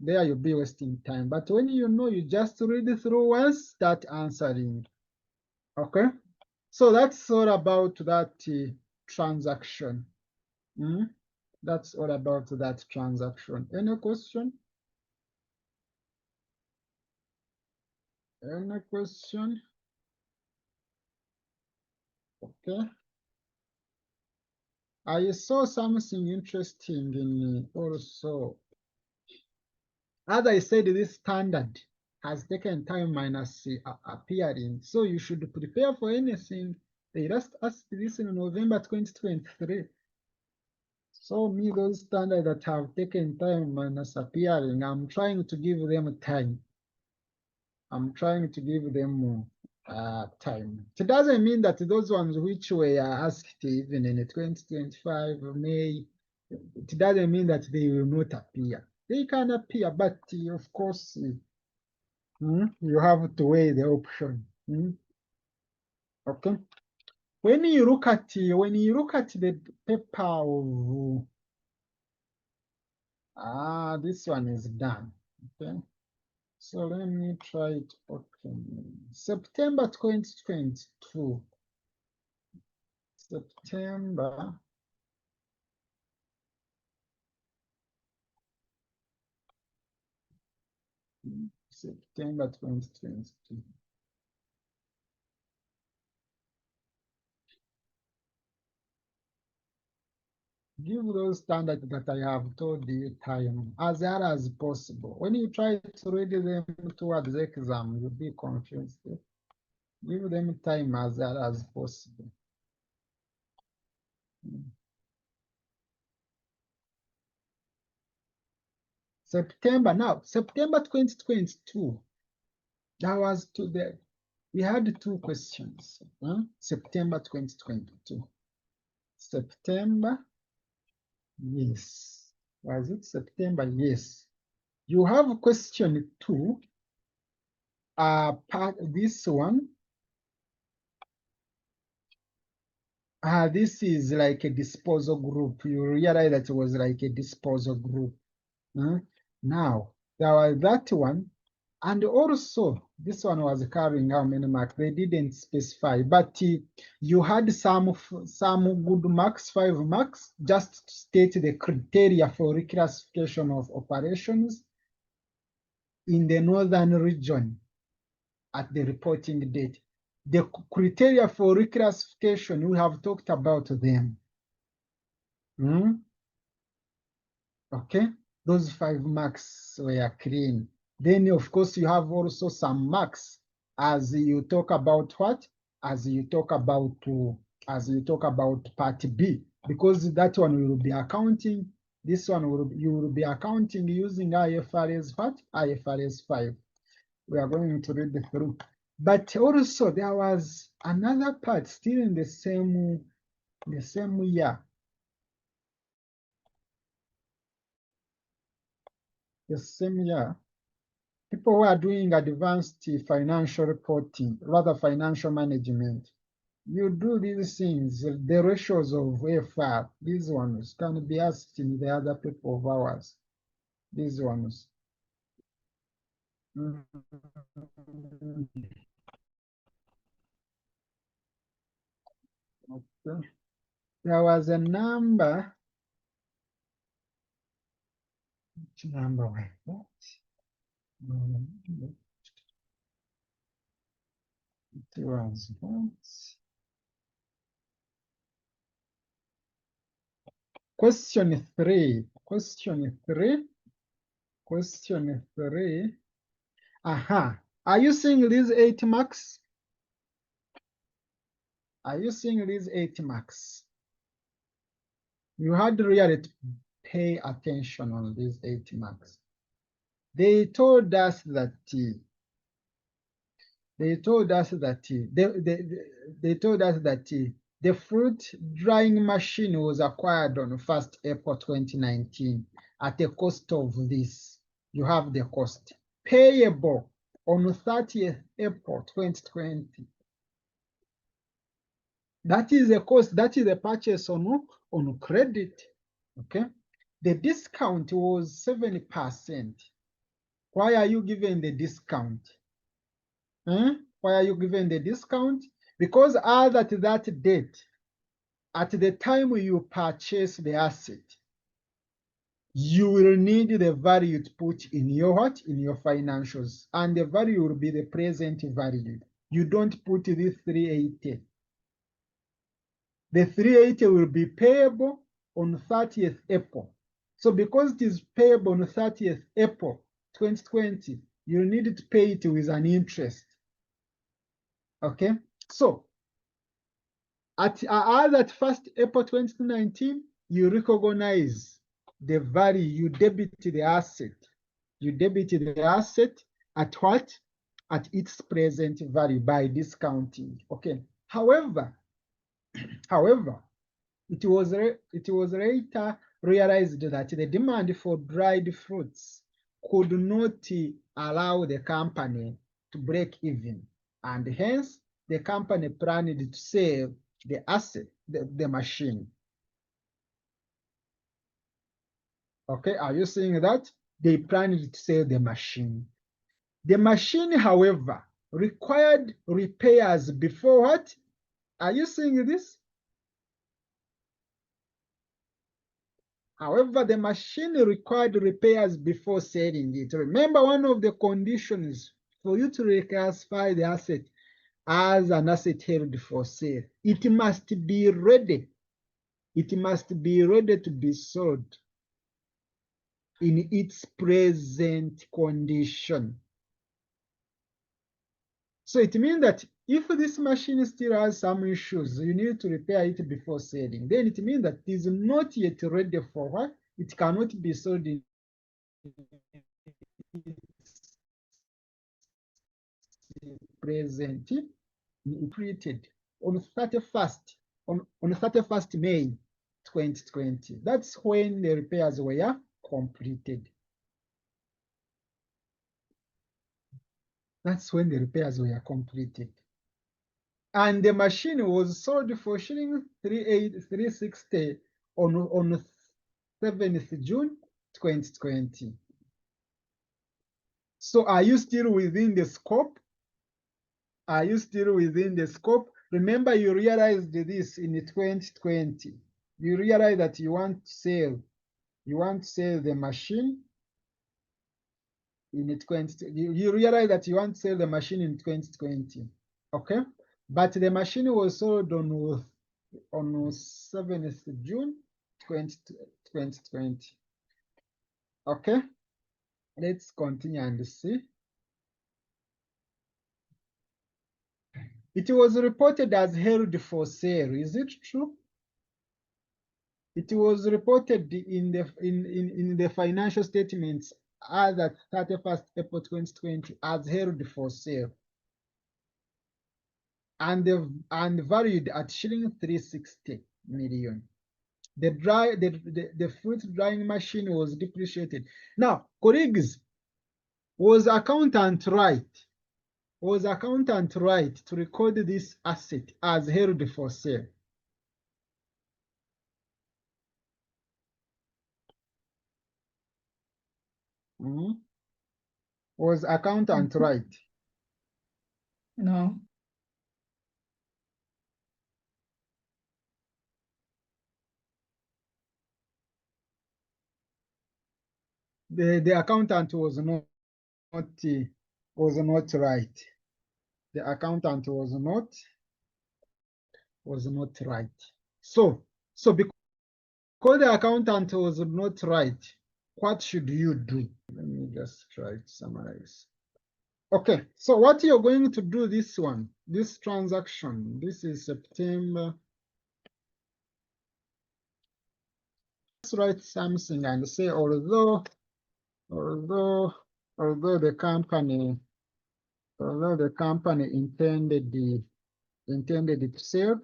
There you'll be wasting time. But when you know, you just read it through once, start answering. Okay? So that's all about that transaction. That's all about that transaction. Any question? Any question? Okay. I saw something interesting in also. As I said, this standard has taken time minus appearing. So you should prepare for anything. They just asked this in November 2023. So me, those standards that have taken time minus appearing, I'm trying to give them time. Time. It doesn't mean that those ones which were asked even in 2025 May, it doesn't mean that they will not appear. They can appear, but of course, you have to weigh the option. Okay. When you look at the paper of this one is done. Okay. So let me try it open. September 2022. September September 2022. Give those standards that I have told you time as early as possible. When you try to read them towards the exam, you'll be confused. Give them time as early as possible. September 2022, that was today. We had two questions. September 2022. September, yes. Was it September? Yes. You have question 2. This one. This is like a disposal group. You realize that it was like a disposal group. Now, there was that one. And also, this one was carrying how many marks? They didn't specify, but you had some good marks, 5 marks, just to state the criteria for reclassification of operations in the northern region at the reporting date. The criteria for reclassification, we have talked about them. Okay, those 5 marks were clean. Then, of course, you have also some marks as you talk about what? As you talk about part B, because that one will be accounting. This one you will be accounting using IFRS what? IFRS 5. We are going to read through. But also there was another part still in the same year. The same year. People who are doing advanced financial reporting, rather financial management, you do these things, the ratios of FR, these ones can be asked in the other paper of ours, these ones. Okay. There was a number, which number was that? It was that. Question 3. Aha. Are you seeing these 8 marks? Are you seeing these 8 marks? You had really to pay attention on these 8 marks. They told us that the fruit drying machine was acquired on 1st April 2019 at a cost of this. You have the cost payable on 30th April 2020. That is a cost, that is a purchase on credit. Okay. The discount was 70%. Why are you giving the discount? Why are you giving the discount? Because as at that date, at the time you purchase the asset, you will need the value to put in your what? In your financials. And the value will be the present value. You don't put this 380. The 380 will be payable on 30th April. So because it is payable on 30th April 2020, you need to pay it with an interest. Okay, so at 1st April 2019, you recognize the value, you debit the asset. You debit the asset at what? At its present value by discounting. Okay. However, it was later realized that the demand for dried fruits could not allow the company to break even, and hence the company planned to sell the asset, the machine. Okay, are you seeing that? They planned to sell the machine. The machine, however, required repairs before what? Are you seeing this? However, the machine required repairs before selling it. Remember, one of the conditions for you to reclassify the asset as an asset held for sale, it must be ready. It must be ready to be sold in its present condition. So it means that if this machine still has some issues, you need to repair it before selling. Then it means that it is not yet ready for what? It cannot be sold in present created on 31st on 31st May 2020. That's when the repairs were completed. That's when the repairs were completed. And the machine was sold for shilling 360 on 7th June 2020. So are you still within the scope? Are you still within the scope? Remember, you realized this in 2020. You realize that you want to sell the machine in 2020. You realize that you want to sell the machine in 2020. Okay? But the machine was sold on 7th June 2020. Okay? Let's continue and see. It was reported as held for sale. Is it true? It was reported in the financial statements as at 31st April 2020 as held for sale, and valued at shilling 360 million. The fruit drying machine was depreciated. Now, colleagues, was accountant right? Was accountant right to record this asset as held for sale? Was accountant right? No. The accountant was not right. The accountant was not right. So because the accountant was not right, what should you do? Let me just try to summarize. Okay, so what you're going to do this transaction, this is September. Let's write something and say, although the company intended to sell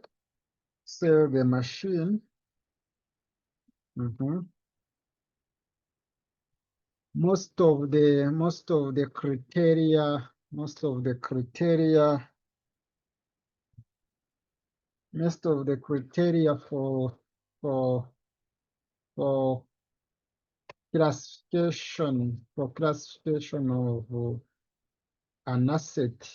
the machine. Most of the criteria for classification of an asset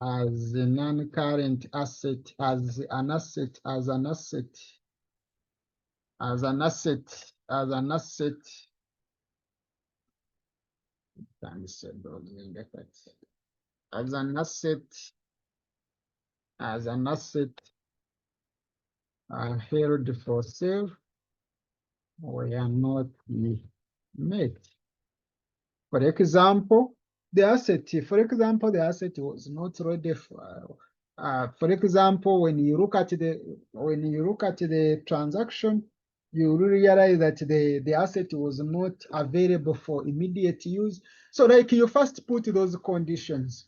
as a non-current asset, as an asset. Held for sale were not met. For example, the asset was not ready for example, when you look at the transaction, you realize that the asset was not available for immediate use. So like you first put those conditions.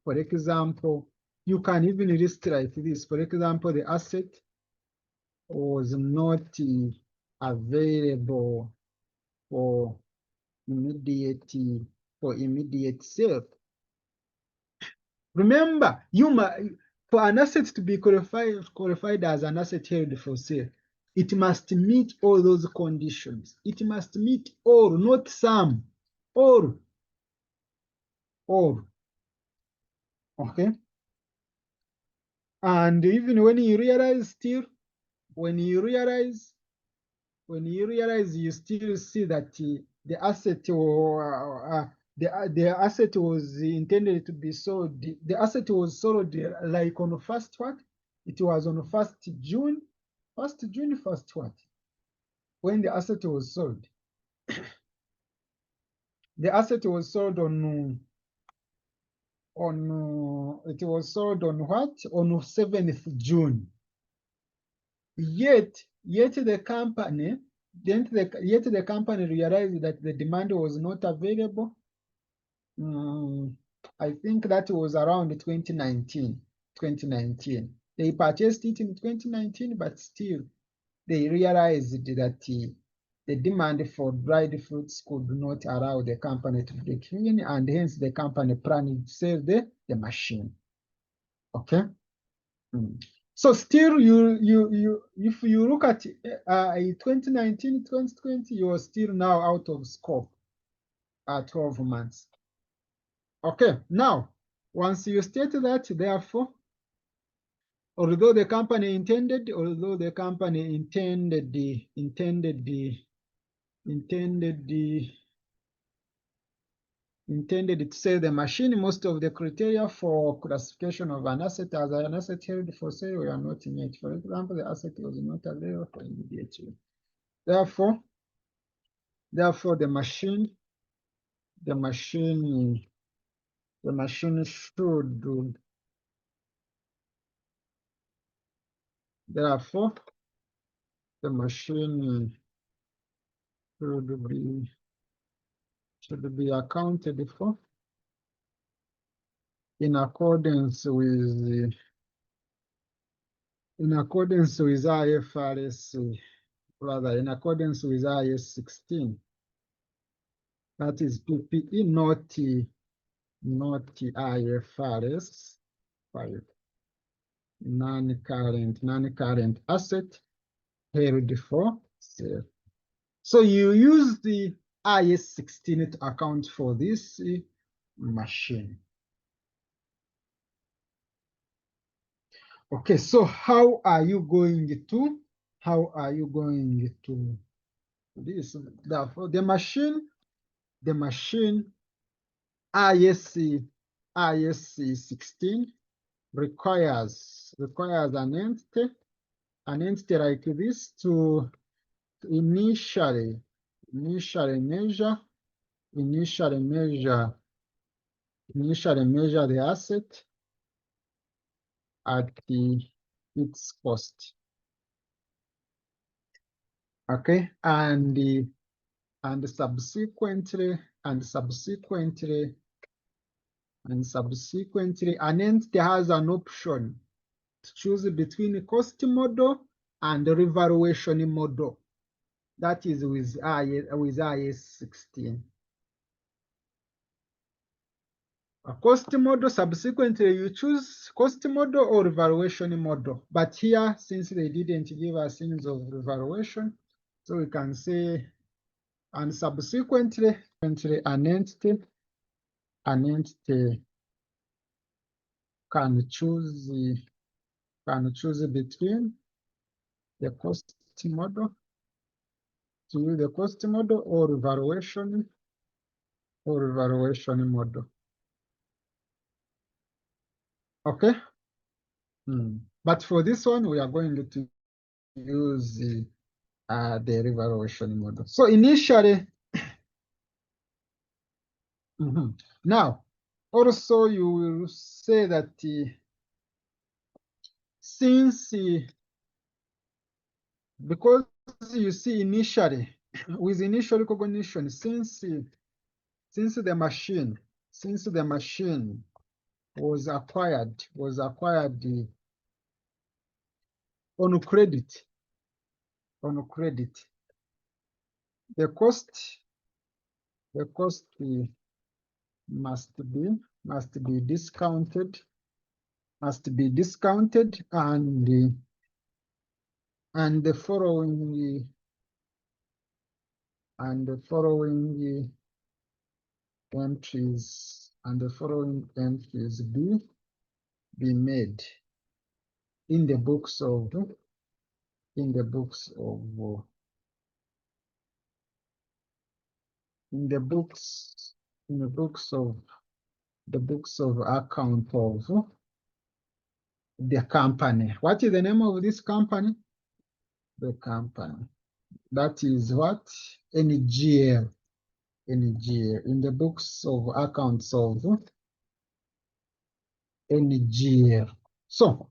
For example, you can even list like this. For example, the asset was not available for immediate sale. Remember, for an asset to be qualified as an asset held for sale, it must meet all those conditions. It must meet all, not some. All. Okay. And even when you realize when you realize, you still see that the asset or the asset was intended to be sold. The asset was sold like on the first what? It was on the 1st June, 1st June, 1st what? When the asset was sold. The asset was sold on it was sold on what? On 7th June. Yet the company realized that the demand was not available. I think that was around 2019. They purchased it in 2019, but still they realized that the demand for dried fruits could not allow the company to break even, and hence the company planned to sell the machine. Okay. So still, if you look at 2019, 2020, you are still now out of scope at 12 months. Okay, now, once you state that, therefore, although the company intended to sell the machine, most of the criteria for classification of an asset as an asset held for sale were not met. For example, the asset was not available for immediate use. Therefore, the machine should therefore the machine should be accounted for in accordance with IFRS, rather in accordance with IS 16. That is PPE, not IFRS 5. Non-current asset held for sale. So you use the IS 16 to account for this machine. Okay, so how are you going to this? Therefore, the machine IS 16 requires an entity like this to initially measure the asset at its cost. Okay, and subsequently an entity has an option to choose between a cost model and a revaluation model. That is with IS 16. A cost model, subsequently you choose cost model or revaluation model. But here, since they didn't give us things of revaluation, so we can say, and subsequently an entity can choose between the cost model or revaluation model. Okay. But for this one, we are going to use the revaluation model. So initially, now also you will say that since because you see initially with initial recognition, since the machine was acquired on credit, the cost must be discounted, and the following entries be made in the books of in the books of account of the company. What is the name of this company? The company. That is what? NGL. NGL. In the books of accounts of NGL. So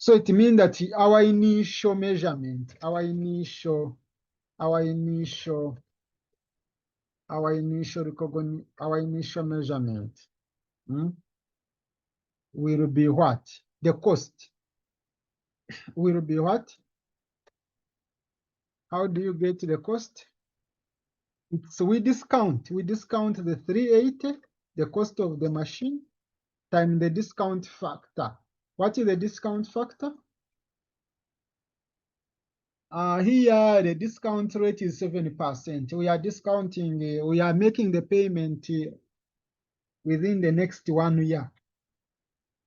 it means that our initial measurement, our initial measurement will be what? The cost will be what? How do you get the cost? It's we discount the 380, the cost of the machine, times the discount factor. What is the discount factor? Here the discount rate is 7%. We are discounting, we are making the payment within the next 1 year.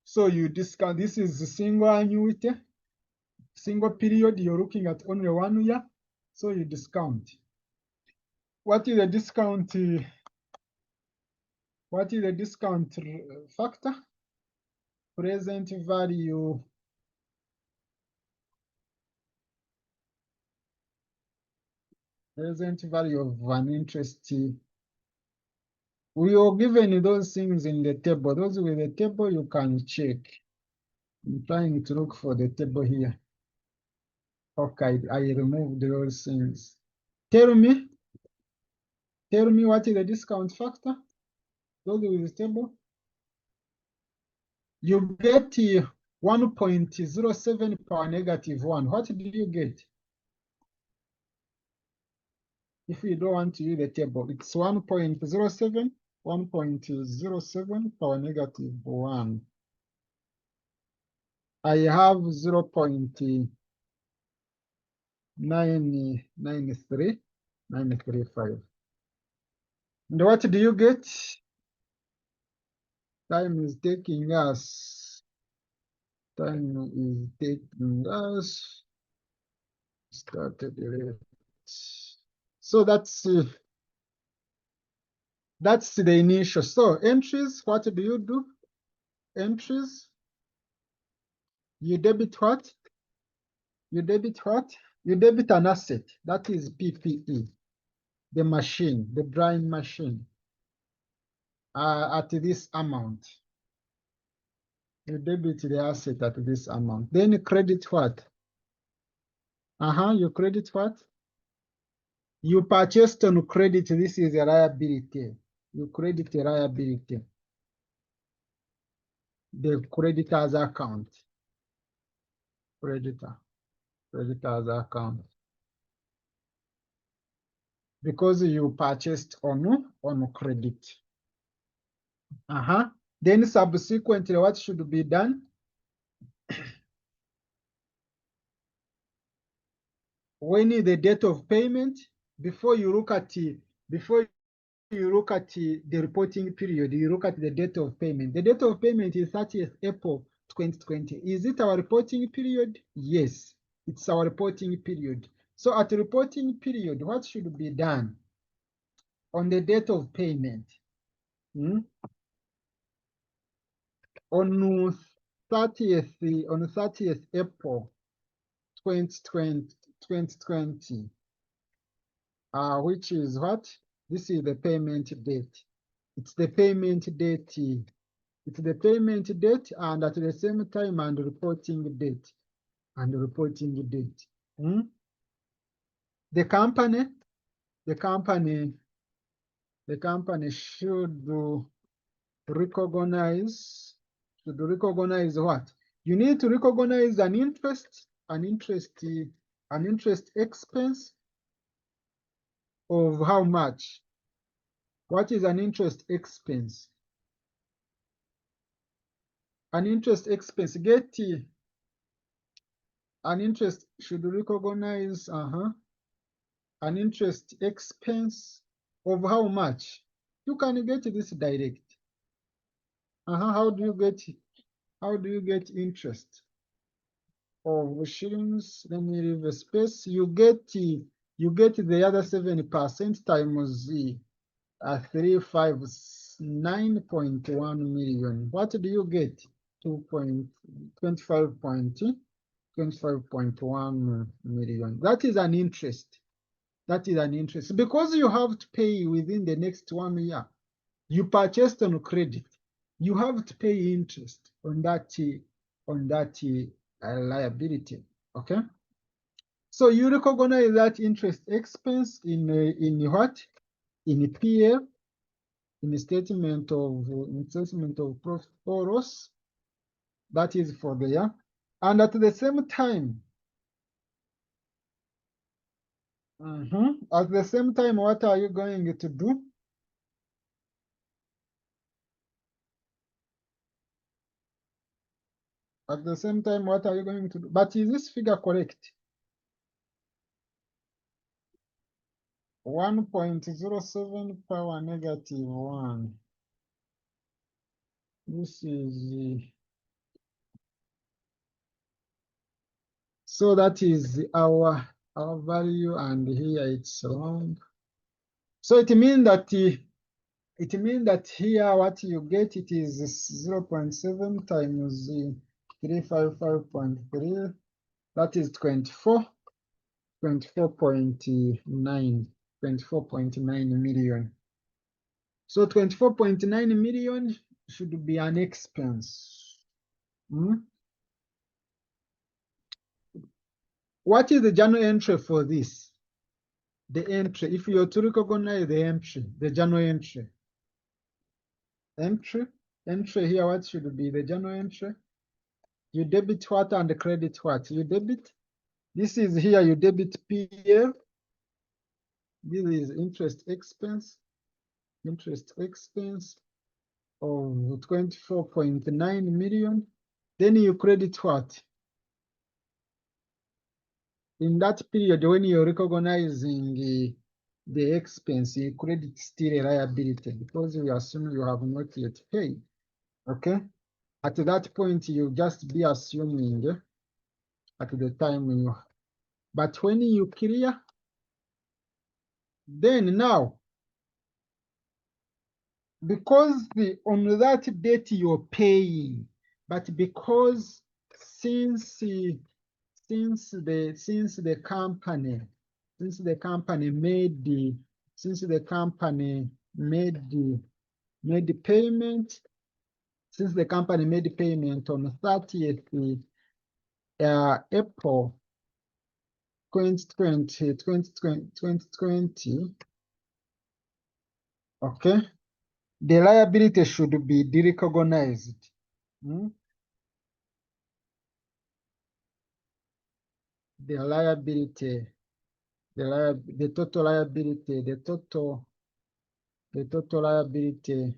So you discount, this is a single annuity, single period, you're looking at only 1 year. So you discount. What is the discount? What is the discount factor? Present value. Present value of an interest. We are given those things in the table. Those with the table you can check. I'm trying to look for the table here. Okay, I removed those things. Tell me what is the discount factor? Those with the table. You get 1.07 per -1. What do you get? If you don't want to use the table, it's 1.07, 1.07 per -1. I have 0.935. And what do you get? Time is taking us. Started it. So that's the initial. So entries, what do you do? Entries. You debit what? You debit what? You debit an asset. That is PPE. The machine, the drying machine. At this amount. You debit the asset at this amount. Then you credit what? You credit what? You purchased on credit. This is a liability. You credit a liability. The creditor's account. Creditor's account. Because you purchased on credit. Then subsequently, what should be done? When the date of payment, before you look at the reporting period, you look at the date of payment. The date of payment is 30th April 2020. Is it our reporting period? Yes, it's our reporting period. So at the reporting period, what should be done on the date of payment? On 30th April 2020, which is what? This is the payment date. It's the payment date. It's the payment date, and at the same time, and reporting date. The company should recognize what? You need to recognize an interest expense of how much? What is an interest expense? An interest expense, an interest should recognize an interest expense of how much? You can get this direct. How do you get interest of shillings? Let me leave a space. You get the other 7% times 359.1 million. What do you get? 25.1 million. That is an interest. That is an interest because you have to pay within the next 1 year. You purchased on credit. You have to pay interest on that liability. Okay. So you recognize that interest expense in what? In PL, in statement of profit or loss. That is for the year. And at the same time, what are you going to do? At the same time, what are you going to do? But is this figure correct? 1.07 power negative 1. This is so that is our value, and here it's wrong. So it means that here what you get, it is 0.7 times 355.3. That is 24.9 million. So 24.9 million should be an expense. What is the journal entry for this? The entry, if you are to recognize the entry, the journal entry. Entry here, what should be the journal entry? You debit what and credit what? You debit. This is here, you debit PL. This is interest expense of 24.9 million. Then you credit what? In that period, when you're recognizing the expense, you credit still a liability because we assume you have not yet paid. Okay? At that point, you just be assuming at the time you. But when you clear, then now, because on that date you're paying, but because since the company made the payment, since the company made the payment on 30th April 2020, okay, the liability should be derecognized. The liability, the total liability, the total liability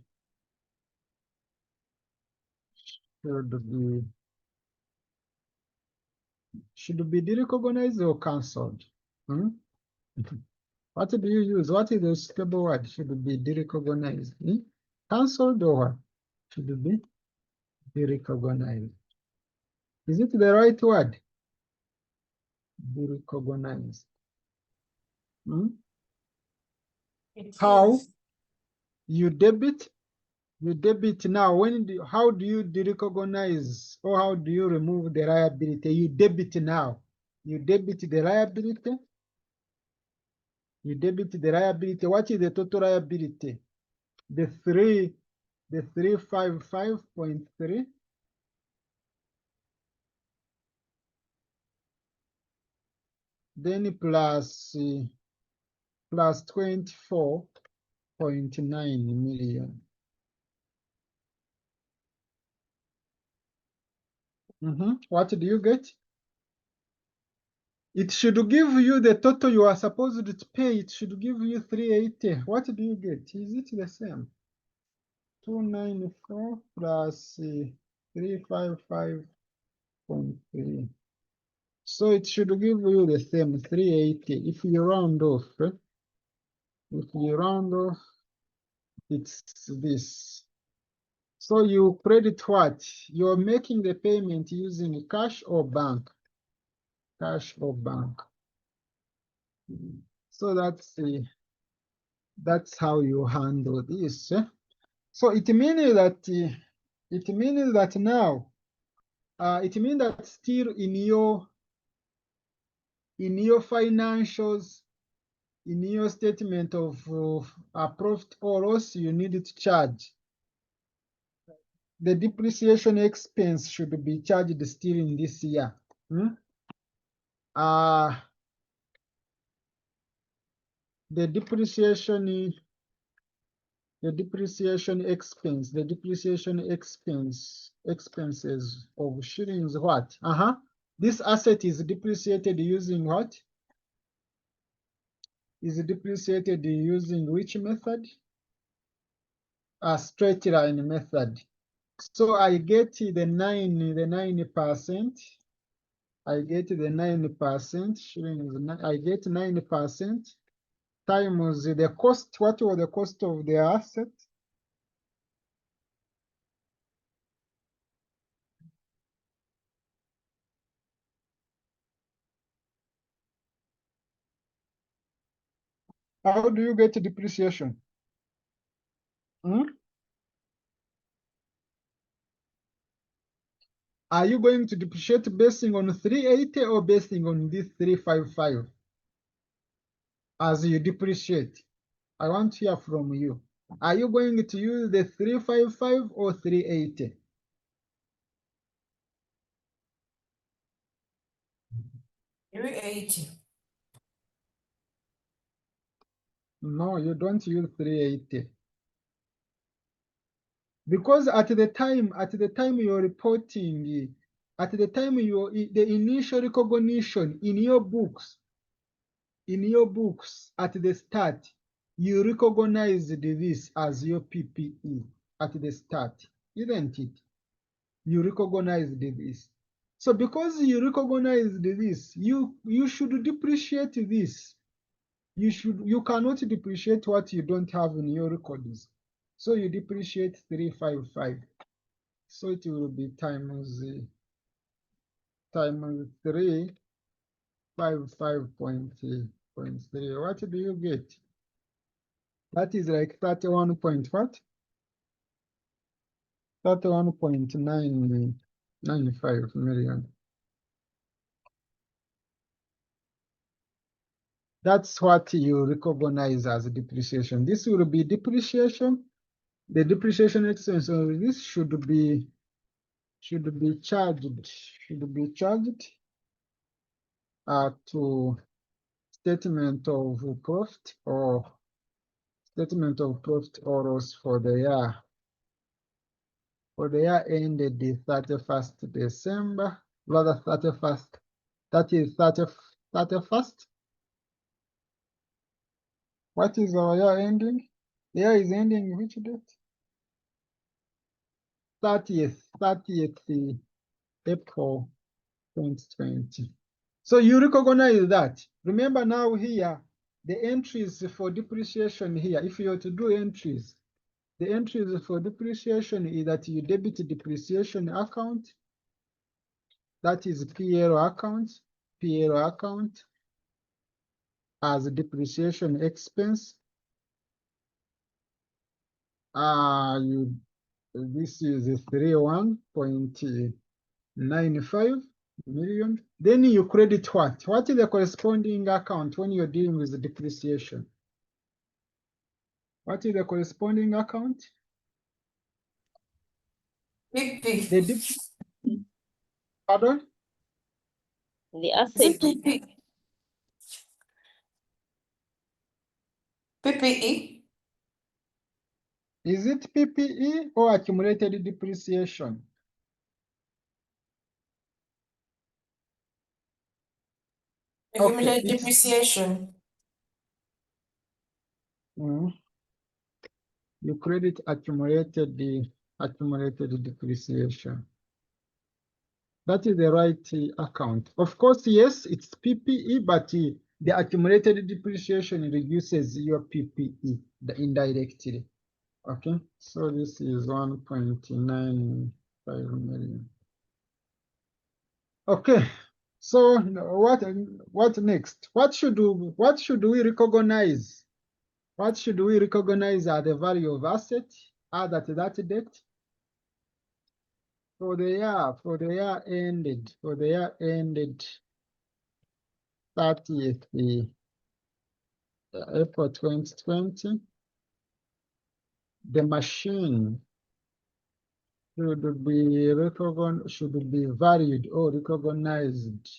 should be derecognized or cancelled. What do you use? What is the suitable word? Should be derecognized. Cancelled or what? Should be derecognized. Is it the right word? Derecognized. How? You debit? You debit now. How do you derecognize or how do you remove the liability? You debit now. You debit the liability. You debit the liability. What is the total liability? The 355.3. Then plus 24.9 million. What do you get? It should give you the total you are supposed to pay. It should give you 380. What do you get? Is it the same? 294 plus 355.3. So it should give you the same 380. If you round off, it's this. So you credit what? You're making the payment using cash or bank. Cash or bank. So that's That's how you handle this. So it means that now it means that still in your financials, in your statement of profit or loss, you need to charge the depreciation expense should be charged still in this year. The depreciation expenses of shillings what? This asset is depreciated using what? Is depreciated using which method? A straight line method. So I get the 9%. I get the 9% shillings. I get 9% times the cost. What was the cost of the asset? How do you get depreciation? Are you going to depreciate basing on 380 or basing on this 355 as you depreciate? I want to hear from you. Are you going to use the 355 or 380? No, you don't use 380. Because at the time you're reporting, at the time the initial recognition in your books at the start, you recognized this as your PPE at the start, isn't it? You recognized this. So because you recognized this, you should depreciate this. You cannot depreciate what you don't have in your records. So you depreciate 355. So it will be times 355.3. What do you get? That is like 31 point what? 31.995 million. That's what you recognize as depreciation. This will be depreciation. The depreciation expense of this should be charged to statement of profit or loss for the year. For the year ended the 31st December, rather 31st. That is 31st. What is our year ending? The year is ending which date? 30th April 2020. So you recognize that. Remember now here, the entries for depreciation here, if you are to do entries, the entries for depreciation is that you debit depreciation account, that is PL account as depreciation expense. This is 31.95 million. Then you credit what? What is the corresponding account when you're dealing with the depreciation? What is the corresponding account? PP. Pardon? The asset. PPE. Is it PPE or accumulated depreciation? Accumulated Okay, depreciation. You credit accumulated depreciation. That is the right account. Of course, yes, it's PPE, but the accumulated depreciation reduces your PPE indirectly. Okay, so this is 1.95 million. Okay, so what next? What should we recognize? What should we recognize as the value of asset at that date? For the year ended 30th April 2020, the machine should be recognized, should be valued or recognized.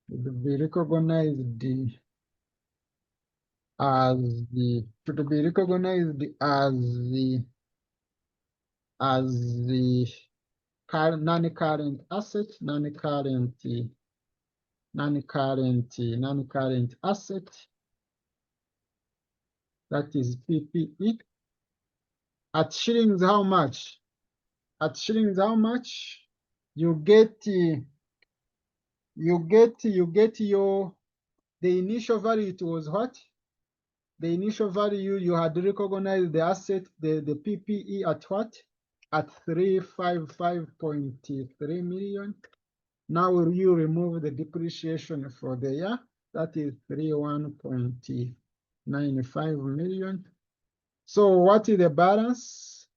Should be recognized as the non-current asset, non-current asset, that is PPE. At shillings, how much? At shillings, how much? You get your, the initial value, it was what? The initial value, you had recognized the asset, the PPE at what? At 355.3 million. Now you remove the depreciation for the year, that is 31.95 million. So what is the balance?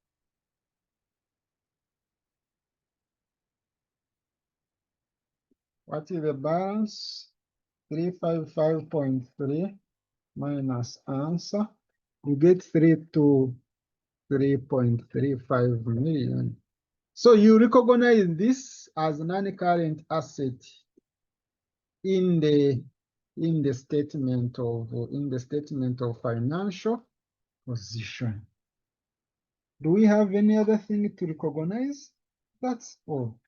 What is the balance? 355.3 minus answer. You get 323.35 million. So you recognize this as non-current asset in the statement of financial position. Do we have any other thing to recognize? That's all.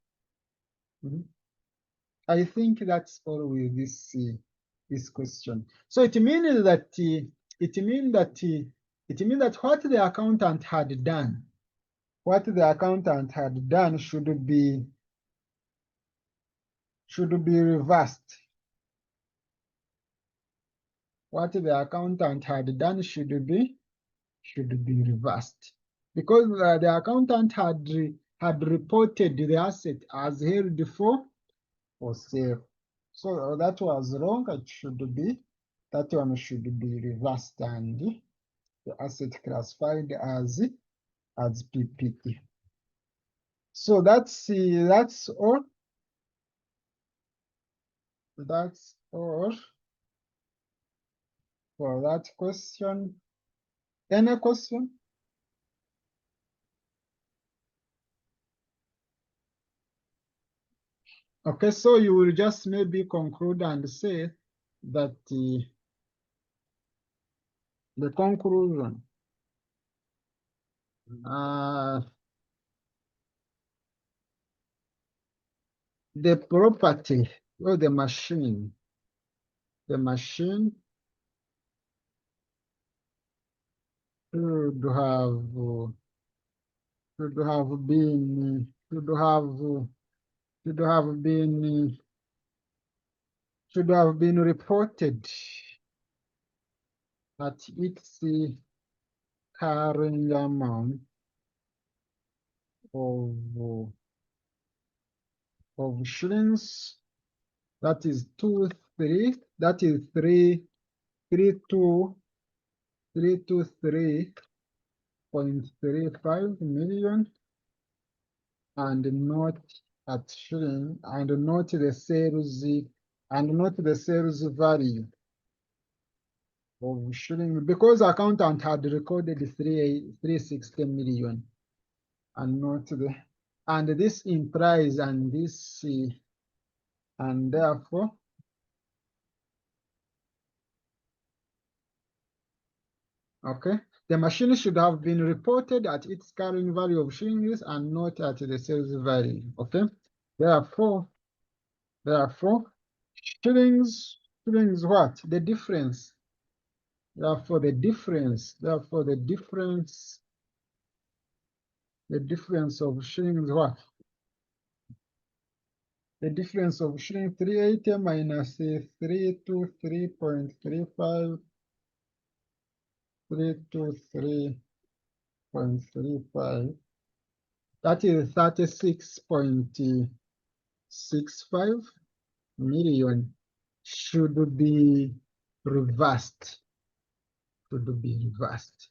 I think that's all with this question. So it means that what the accountant had done, should be reversed. What the accountant had done should be reversed, because the accountant had reported the asset as held for sale. So that was wrong. It should be, that one should be reversed and the asset classified as PPE. So that's all. That's all for that question. Any question? Okay, so you will just maybe conclude and say that the conclusion, the property or the machine should have been reported at its carrying amount of shillings, that is 323.35 million, and not at shilling, and not the sales value of shilling, because accountant had recorded 360 million and not the, and this implies, and this and therefore okay, the machine should have been reported at its carrying value of shillings and not at the sales value. Okay, therefore shillings what? The difference. Therefore the difference of shillings what? The difference of shilling 380 minus 323.35, 323.35, that is 36.65 million, should be reversed. Should be reversed.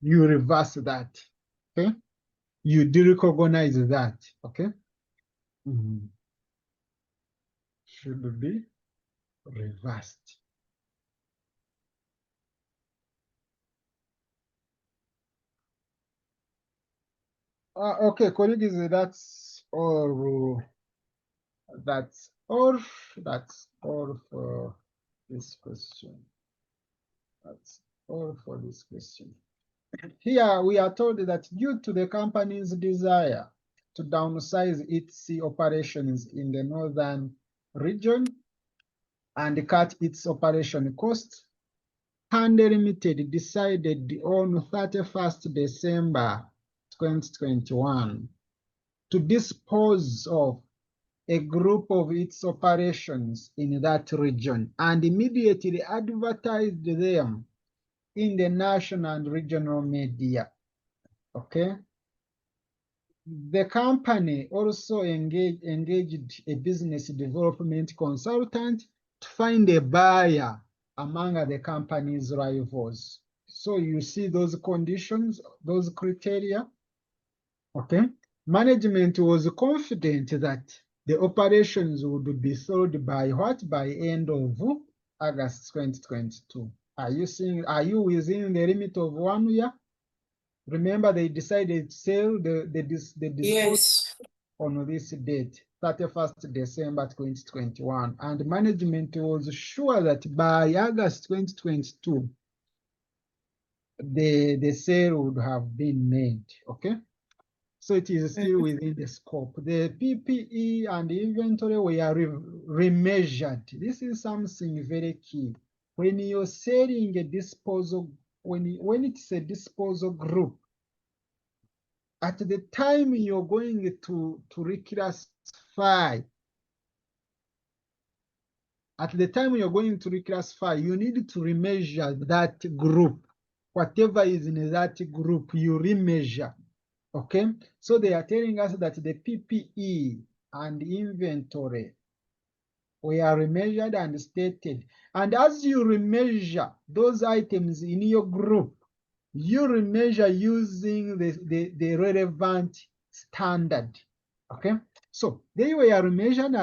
You reverse that. Okay. You do recognize that. Okay. Should be reversed. Okay, colleagues, that's all. That's all. That's all for this question. That's all for this question. Here we are told that due to the company's desire to downsize its operations in the northern region and cut its operation costs, Hande Limited decided on 31st December 2021 to dispose of a group of its operations in that region and immediately advertised them in the national and regional media. Okay. The company also engaged a business development consultant to find a buyer among the company's rivals. So you see those conditions, those criteria. Okay. Management was confident that the operations would be sold by what? By end of August 2022. Are you within the limit of 1 year? Remember, they decided to sell the Yes. on this date, 31st December 2021, and management was sure that by August 2022, the sale would have been made. Okay. So it is still within the scope. The PPE and inventory were remeasured. This is something very key. When you're selling a disposal, when it's a disposal group, at the time you're going to reclassify, you need to remeasure that group. Whatever is in that group, you remeasure. Okay, so they are telling us that the PPE and inventory were remeasured and stated. And as you remeasure those items in your group, you remeasure using the relevant standard. Okay, so they were remeasured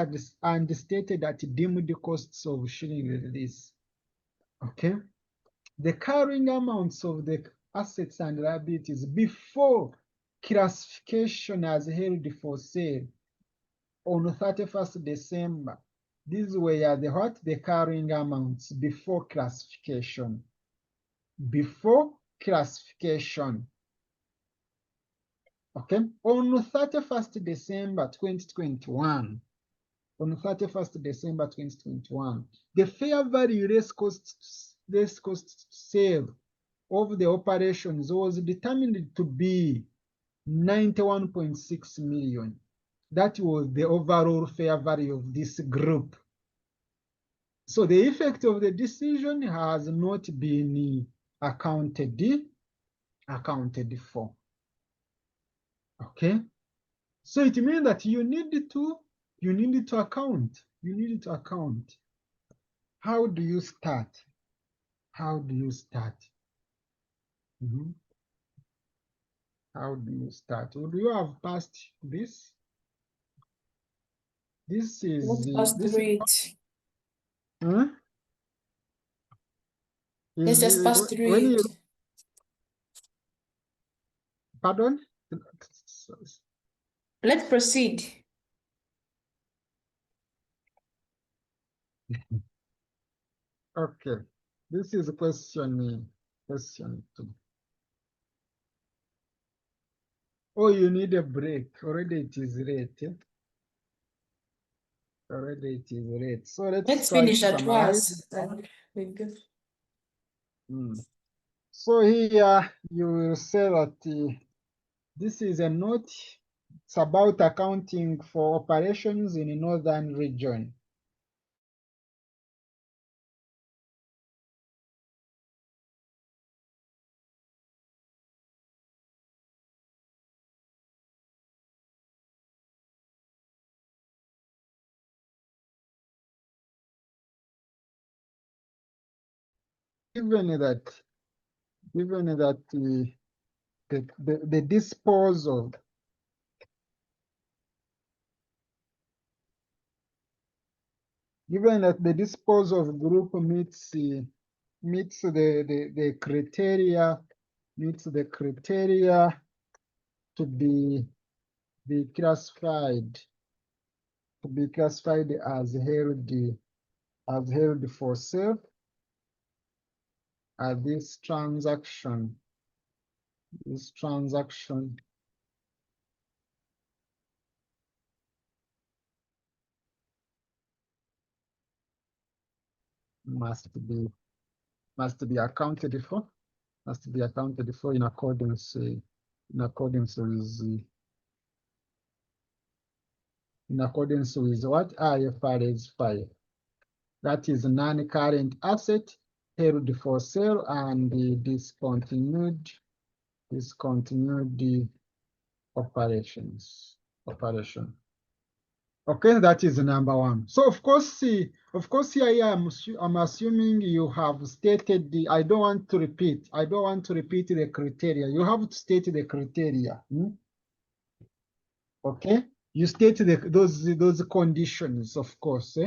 and stated at deemed costs of shilling release. Okay, the carrying amounts of the assets and liabilities before classification as held for sale on 31st December. These were the carrying amounts before classification. Before classification. Okay, on 31st December 2021. On 31st December 2021, the fair value less cost sale of the operations was determined to be 91.6 million. That was the overall fair value of this group. So the effect of the decision has not been accounted for. Okay, so it means that you need to account. You need to account. How do you start? How do you start? How do you start? Would you have passed this? This is Let's just read. Huh? Let's just pass through When it. you, pardon? Let's proceed. Okay, this is question 2. Oh, you need a break. Already it is late. Already it is late. So let's try to finish at summarize. once. We go. So here you will say that this is a note. It's about accounting for operations in the northern region. given that the disposal group meets the criteria to be classified as held for sale, this transaction must be accounted for in accordance with what IFRS 5. That is non-current asset held for sale and the discontinued operation. Okay, that is number one. So of course, here I'm assuming you have stated I don't want to repeat the criteria. You have to state the criteria. Okay, you state those conditions, of course,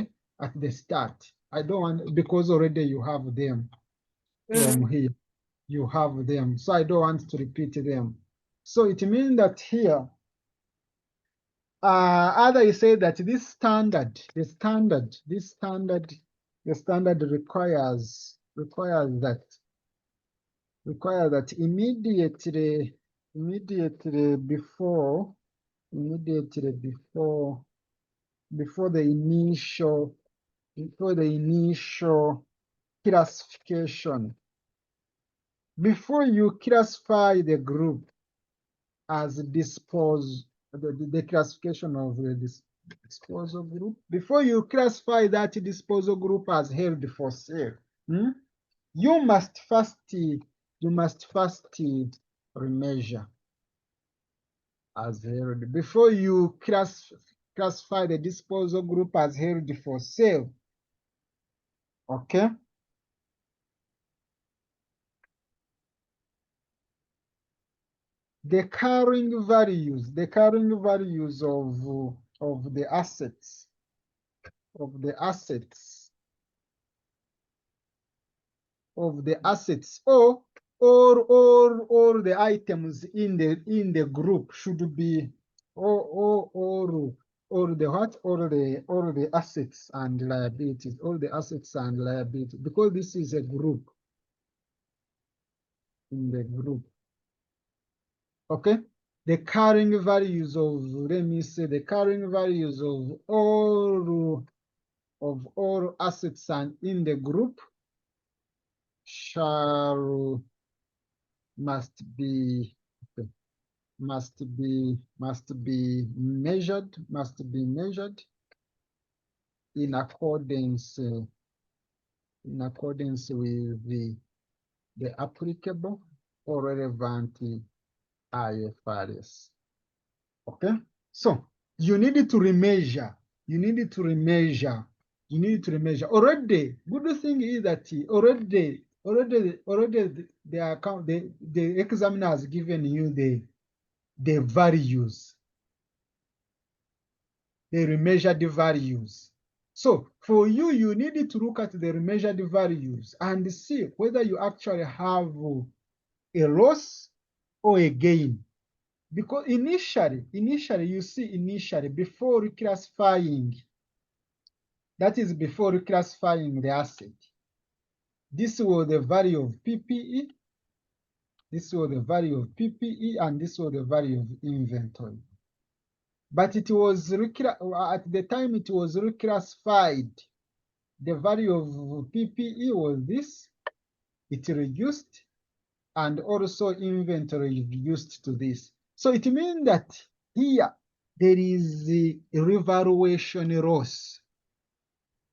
at the start. I don't want, because already you have them from here. You have them, so I don't want to repeat them. So it means that here, either you say that the standard requires that immediately before the initial classification, before you classify the group as the classification of the disposal group, before you classify that disposal group as held for sale, you must first remeasure as held. Before you classify the disposal group as held for sale, okay? The carrying values of the assets or the items in the group should be or the assets and liabilities, because this is a group in the group. Okay, the carrying values of, let me say, the carrying values of all assets and in the group must be measured in accordance with the applicable or relevant IFRS. Okay, so you need to remeasure. Already, good thing is that already the examiner has given you the values, the remeasured values. So for you, you need to look at the remeasured values and see whether you actually have a loss or a gain. Because initially, before reclassifying, that is before reclassifying the asset, this was the value of PPE, and this was the value of inventory. But it was at the time it was reclassified, the value of PPE was this, it reduced, and also inventory reduced to this. So it means that here there is a revaluation loss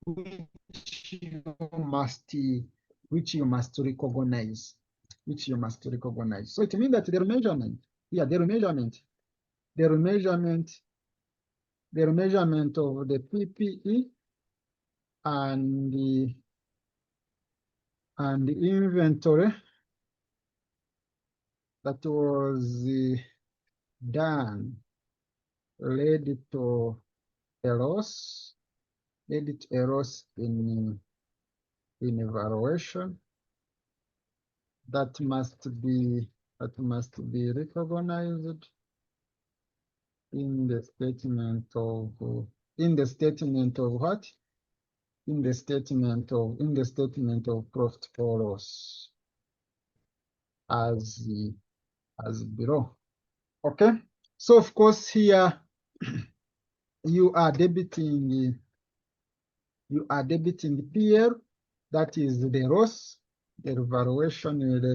which you must recognize. So it means that the remeasurement of the PPE and and inventory that was done led to a loss, in evaluation that must be recognized in the statement of what? In the statement of profit or loss as below. Okay, so of course here you are debiting PL, that is the loss, the revaluation loss,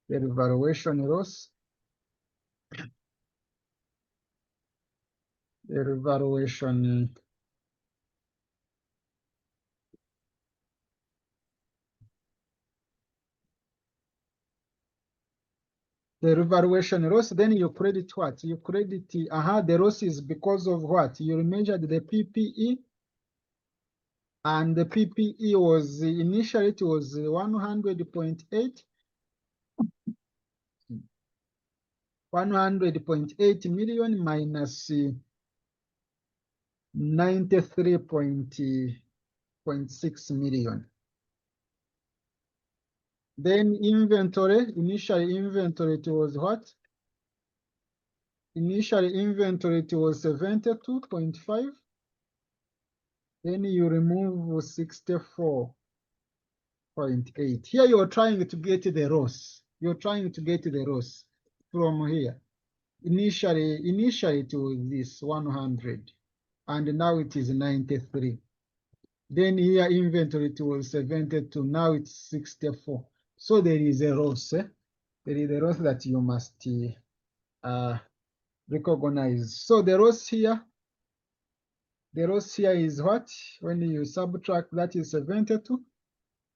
the revaluation loss. Then you credit what? You credit the loss is because of what? You measured the PPE, and the PPE was initially it was 100.8 million minus 93.6 million. Then inventory, initial inventory it was what? Initial inventory it was 72.5. Then you remove 64.8. Here you're trying to get the loss. You're trying to get the loss from here. Initially it was this 100, and now it is 93. Then here inventory it was 72, now it's 64. So there is a loss. There is a loss that you must recognize. So the loss here is what? When you subtract, that is 72,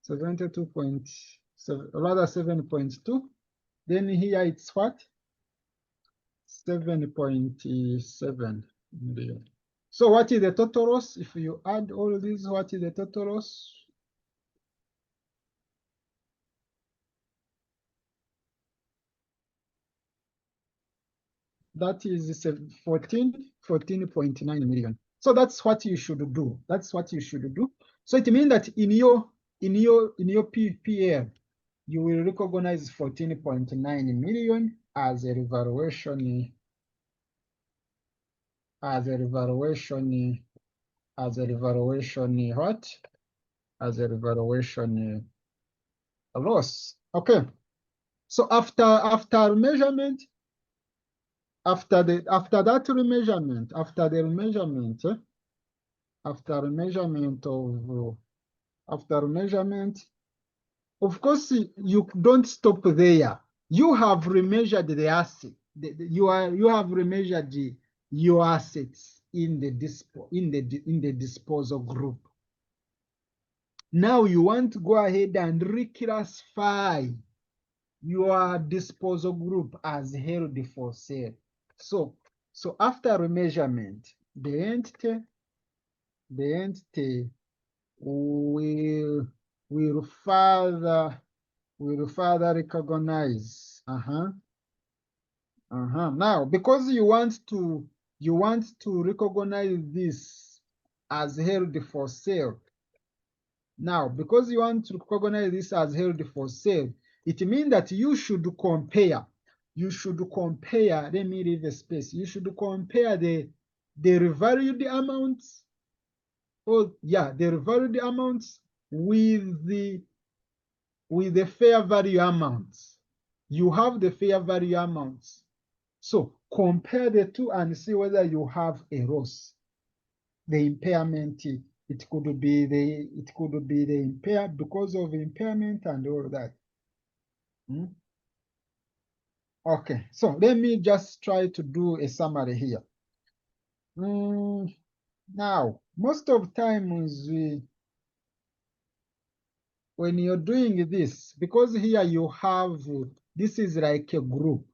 7.2. Then here it's what? 7.7 million. So what is the total loss? If you add all these, what is the total loss? That is 14.9 million. So that's what you should do. That's what you should do. So it means that in your PPL, you will recognize 14.9 million as a revaluation what? As a revaluation loss. Okay. So after measurement, after the measurement, of course you don't stop there. You have remeasured the asset. You have remeasured your assets in the disposal group. Now you want to go ahead and reclassify your disposal group as held for sale. So after remeasurement, the entity will further recognize. Now, because you want to recognize this as held for sale. Now, because you want to recognize this as held for sale, it means that you should compare. Let me leave a space. You should compare the revalued amounts. The revalued amounts with the fair value amounts. You have the fair value amounts. So compare the two and see whether you have a loss. The impairment, it could be the impairment because of impairment and all that. Okay, so let me just try to do a summary here. Now, most of times when you're doing this, because here you have, this is like a group.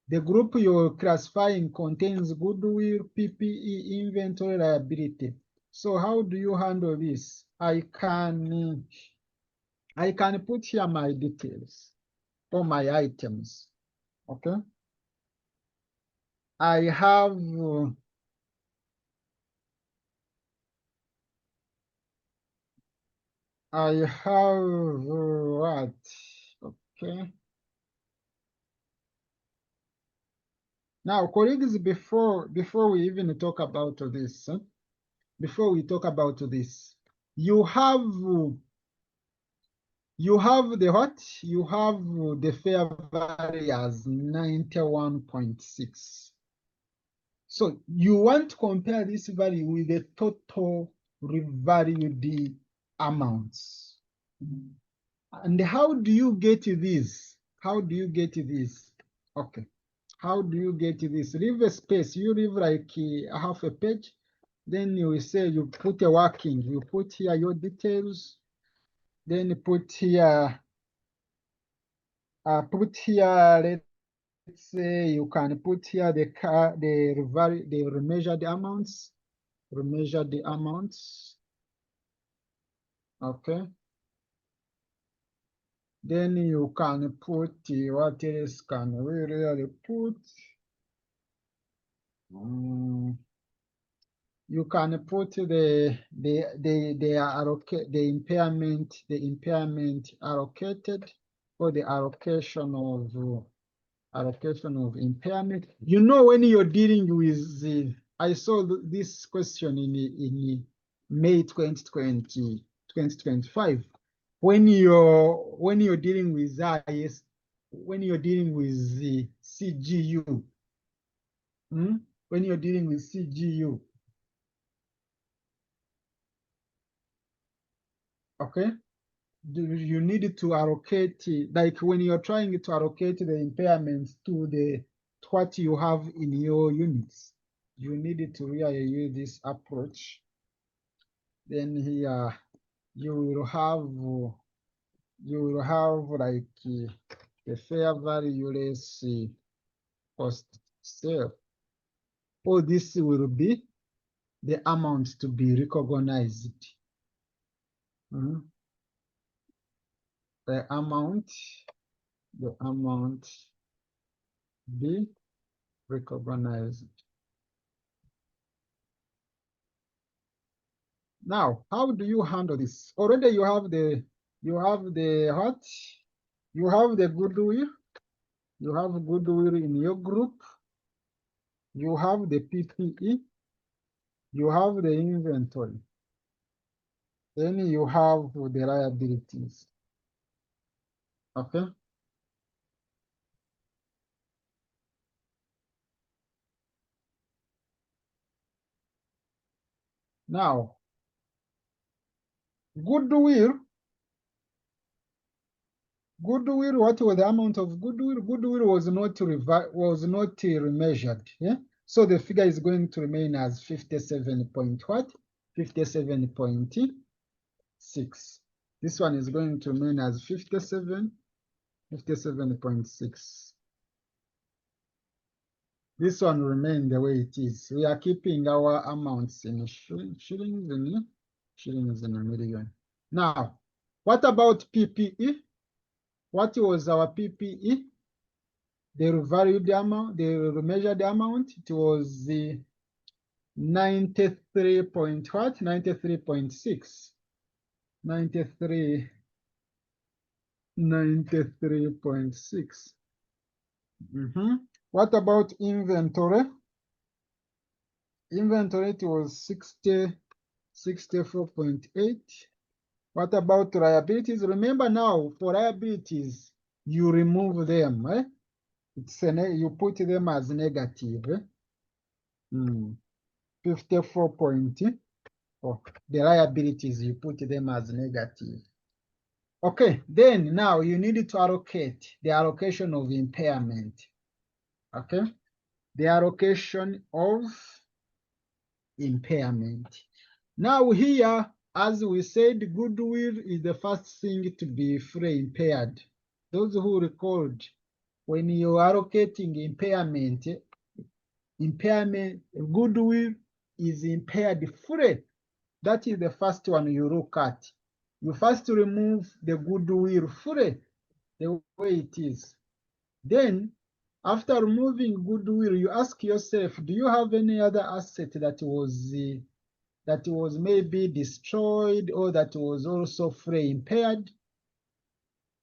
The group you're classifying contains goodwill, PPE, inventory, liability. So how do you handle this? I can put here my details for my items. Okay. I have what? Okay. Now, colleagues, before we even talk about this, before we talk about this, you have the what? You have the fair value as 91.6. So you want to compare this value with the total revalued amounts. And how do you get this? How do you get this? Okay. How do you get this? Leave a space. You leave like half a page. Then you will say you put a working. You put here your details. Then put here, let's say you can put here the remeasured amounts. Remeasure the amounts. Okay. Then you can put what else can we really put? You can put the impairment allocated, or the allocation of impairment. You know, when you're dealing with I saw this question in May 2025. When you're dealing with IS, when you're dealing with the CGU, when you're dealing with CGU, okay, you need to allocate, like when you're trying to allocate the impairments to what you have in your units, you need to really use this approach. Then here you will have like the fair value less cost sale. All this will be the amount to be recognized. The amount be recognized. Now, how do you handle this? Already you have the what? You have the goodwill. You have goodwill in your group. You have the PPE. You have the inventory. Then you have the liabilities. Okay. Now, goodwill, what was the amount of goodwill? Goodwill was not remeasured. Yeah. So the figure is going to remain as 57.6. This one is going to remain as 57.6. This one remain the way it is. We are keeping our amounts in shillings in a million. Now, what about PPE? What was our PPE? The revalued amount, the remeasured amount, it was the 93.6. 93.6. What about inventory? Inventory, it was 64.8. What about liabilities? Remember now, for liabilities, you remove them. You put them as negative. 54.4. The liabilities, you put them as negative. Okay, then now you need to allocate the allocation of impairment. Okay, the allocation of impairment. Now here, as we said, goodwill is the first thing to be fully impaired. Those who record, when you are allocating impairment, goodwill is impaired fully. That is the first one you look at. You first remove the goodwill fully, the way it is. Then, after removing goodwill, you ask yourself, do you have any other asset that was maybe destroyed or that was also fully impaired?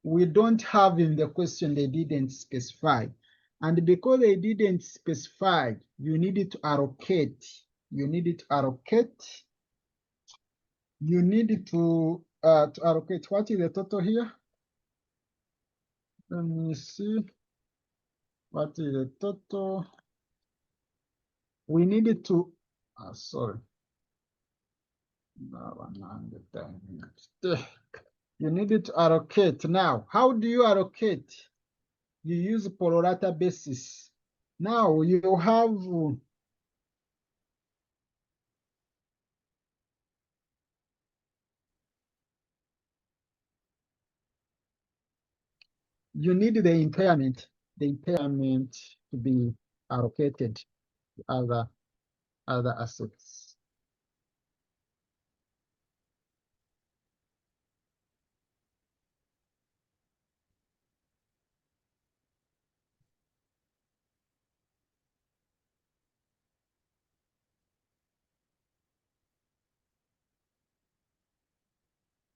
We don't have in the question, they didn't specify. And because they didn't specify, you need to allocate. You need to allocate. You need to allocate. What is the total here? Let me see. What is the total? We needed to, sorry. You needed to allocate. Now, how do you allocate? You use pro rata basis. Now you have you need the impairment to be allocated to other assets.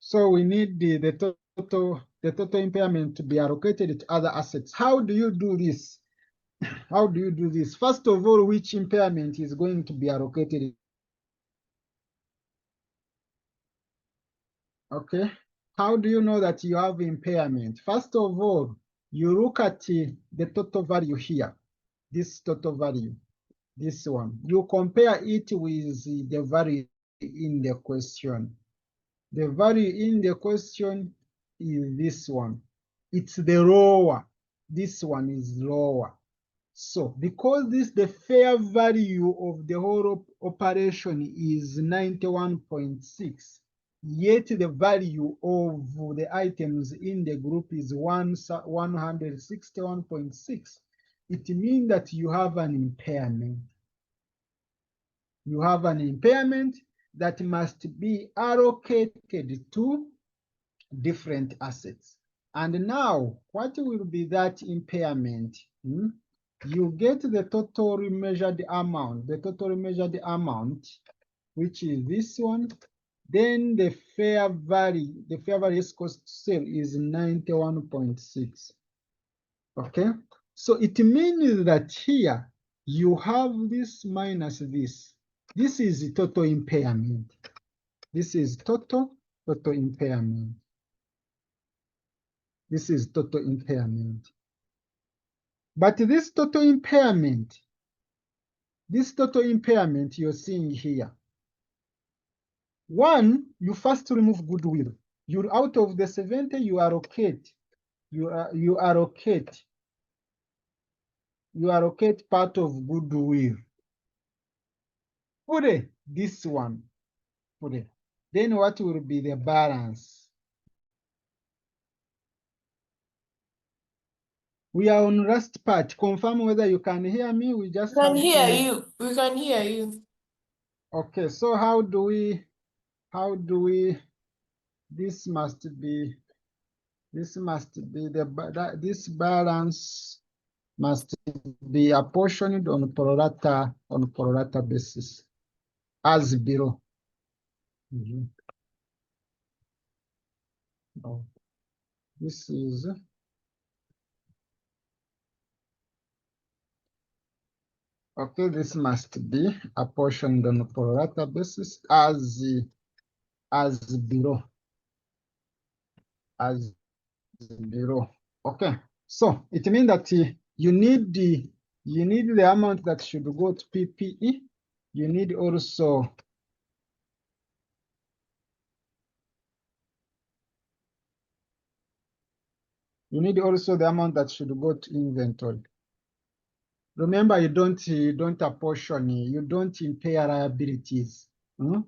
So we need the total impairment to be allocated to other assets. How do you do this? How do you do this? First of all, which impairment is going to be allocated? Okay. How do you know that you have impairment? First of all, you look at the total value here, this total value, this one. You compare it with the value in the question. The value in the question is this one. It's the lower. This one is lower. So because the fair value of the whole operation is 91.6, yet the value of the items in the group is 161.6, it means that you have an impairment. You have an impairment that must be allocated to different assets. And now, what will be that impairment? You get the total remeasured amount, which is this one. Then the fair value cost sale is 91.6. Okay, so it means that here you have this minus this. This is total impairment. This is total impairment. This is total impairment. But this total impairment you're seeing here, one, you first remove goodwill. You out of the 70, you allocate part of goodwill. Put it this one. Put it. Then what will be the balance? We are on last part. Confirm whether you can hear me. We just We can hear you. We can hear you. Okay, so how do we, this must be this balance must be apportioned on pro rata basis as below. Oh, this is okay. This must be apportioned on pro rata basis as below. Okay, so it means that you need the amount that should go to PPE. You need also the amount that should go to inventory. Remember, you don't apportion, you don't impair liabilities. You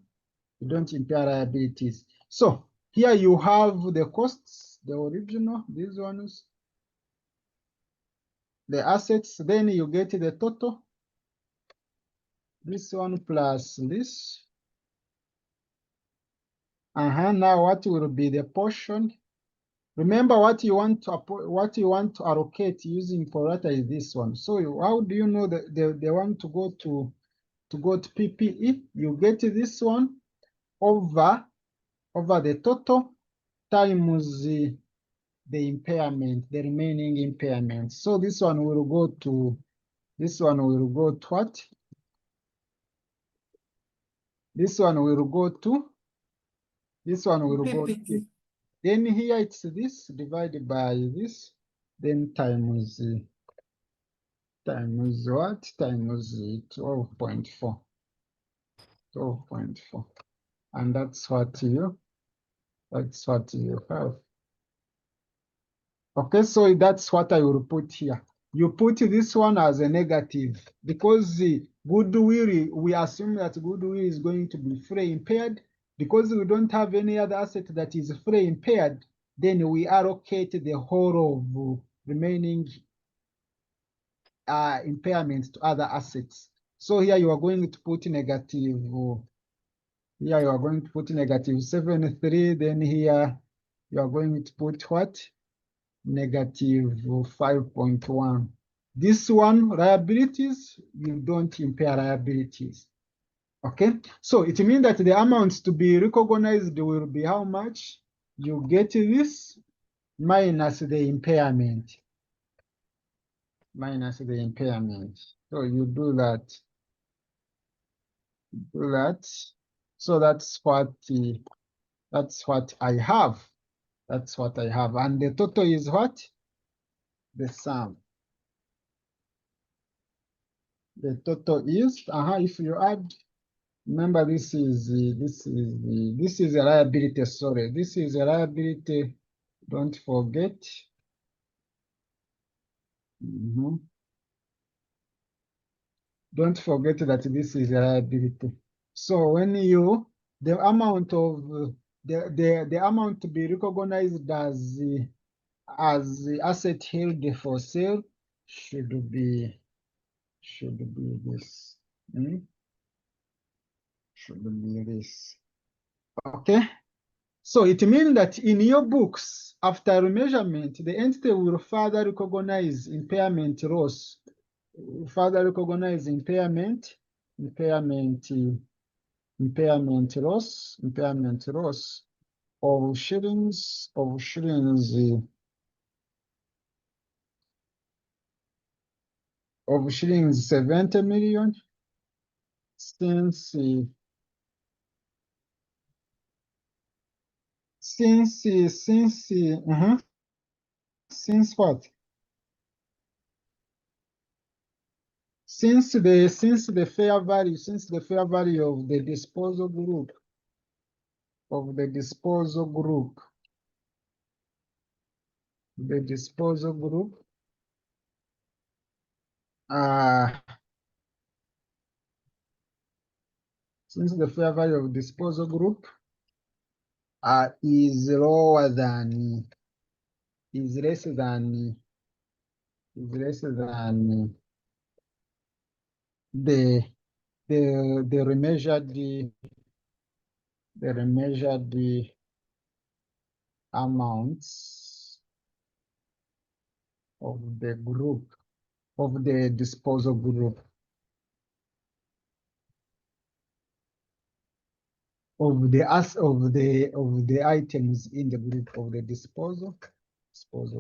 don't impair liabilities. So here you have the costs, the original, these ones, the assets, then you get the total. This one plus this. Now what will be the portion? Remember what you want to allocate using pro rata is this one. So how do you know that they want to go to PPE? You get this one over the total times the impairment, the remaining impairment. So this one will go to what? This one will go to PPE. then here it's this divided by this, then times what? Times 12.4. 12.4. And that's what you have. Okay, so that's what I will put here. You put this one as a negative because the goodwill, we assume that goodwill is going to be free impaired. Because we don't have any other asset that is free impaired, then we allocate the whole of remaining impairments to other assets. So here you are going to put negative. Here you are going to put negative 73. Then here you are going to put what? Negative 5.1. This one, liabilities, you don't impair liabilities. Okay, so it means that the amounts to be recognized will be how much? You get this minus the impairment. Minus the impairment. So you do that. Do that. So that's what I have. That's what I have. And the total is what? The sum. The total is, if you add, remember this is a liability, sorry. This is a liability, don't forget. Don't forget that this is a liability. So when the amount of the amount to be recognized as the asset held for sale should be this. Should be this. Okay. So it means that in your books, after remeasurement, the entity will further recognize impairment loss. Further recognize impairment loss of shillings 70 million since what? Since the fair value of the disposal group since the fair value of disposal group is less than the remeasured amounts of the group of the disposal group of the items in the group of the disposal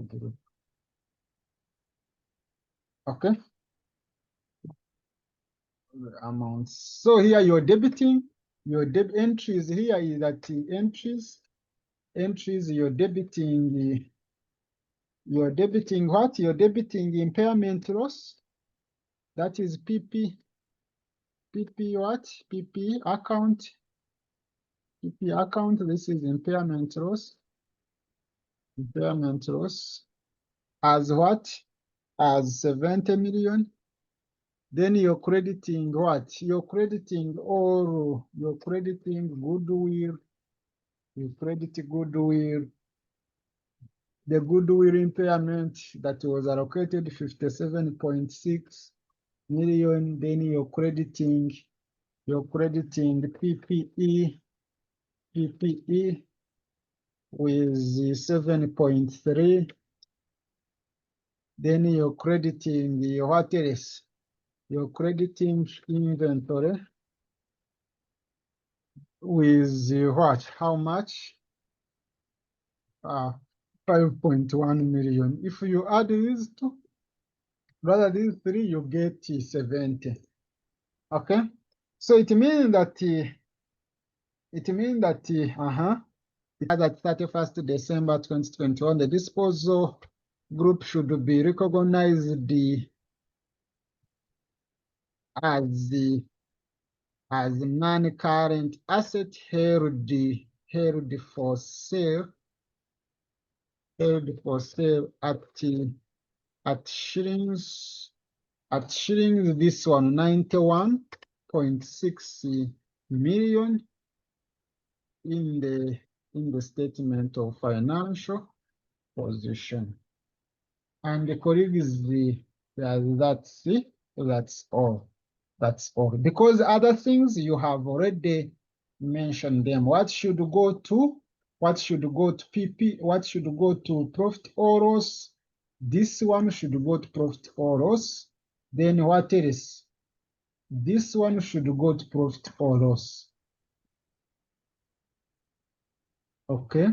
group. Okay. Amounts. So here you're debiting your entries here is that entries you're debiting what? You're debiting impairment loss. That is PP what? PP account. This is impairment loss. Impairment loss as what? As 70 million. Then you're crediting what? You're crediting goodwill. You credit goodwill. The goodwill impairment that was allocated 57.6 million. Then you're crediting PPE PPE with 7.3. Then you're crediting the what else? You're crediting inventory with what? How much? 5.1 million. If you add these two, rather these three, you get 70. Okay, so it means that at 31st December 2021, the disposal group should be recognized as non-current asset held for sale at shillings this one 91.6 million in the statement of financial position. And the colleagues, that's all. That's all. Because other things you have already mentioned them. What should go to PP? What should go to profit or loss? This one should go to profit or loss. Then what else? This one should go to profit or loss. Okay.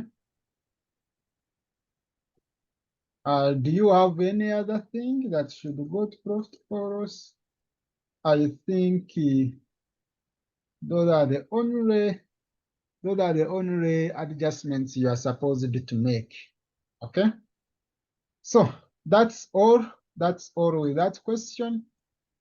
Do you have any other thing that should go to profit or loss? I think those are the only adjustments you are supposed to make. Okay. So that's all with that question.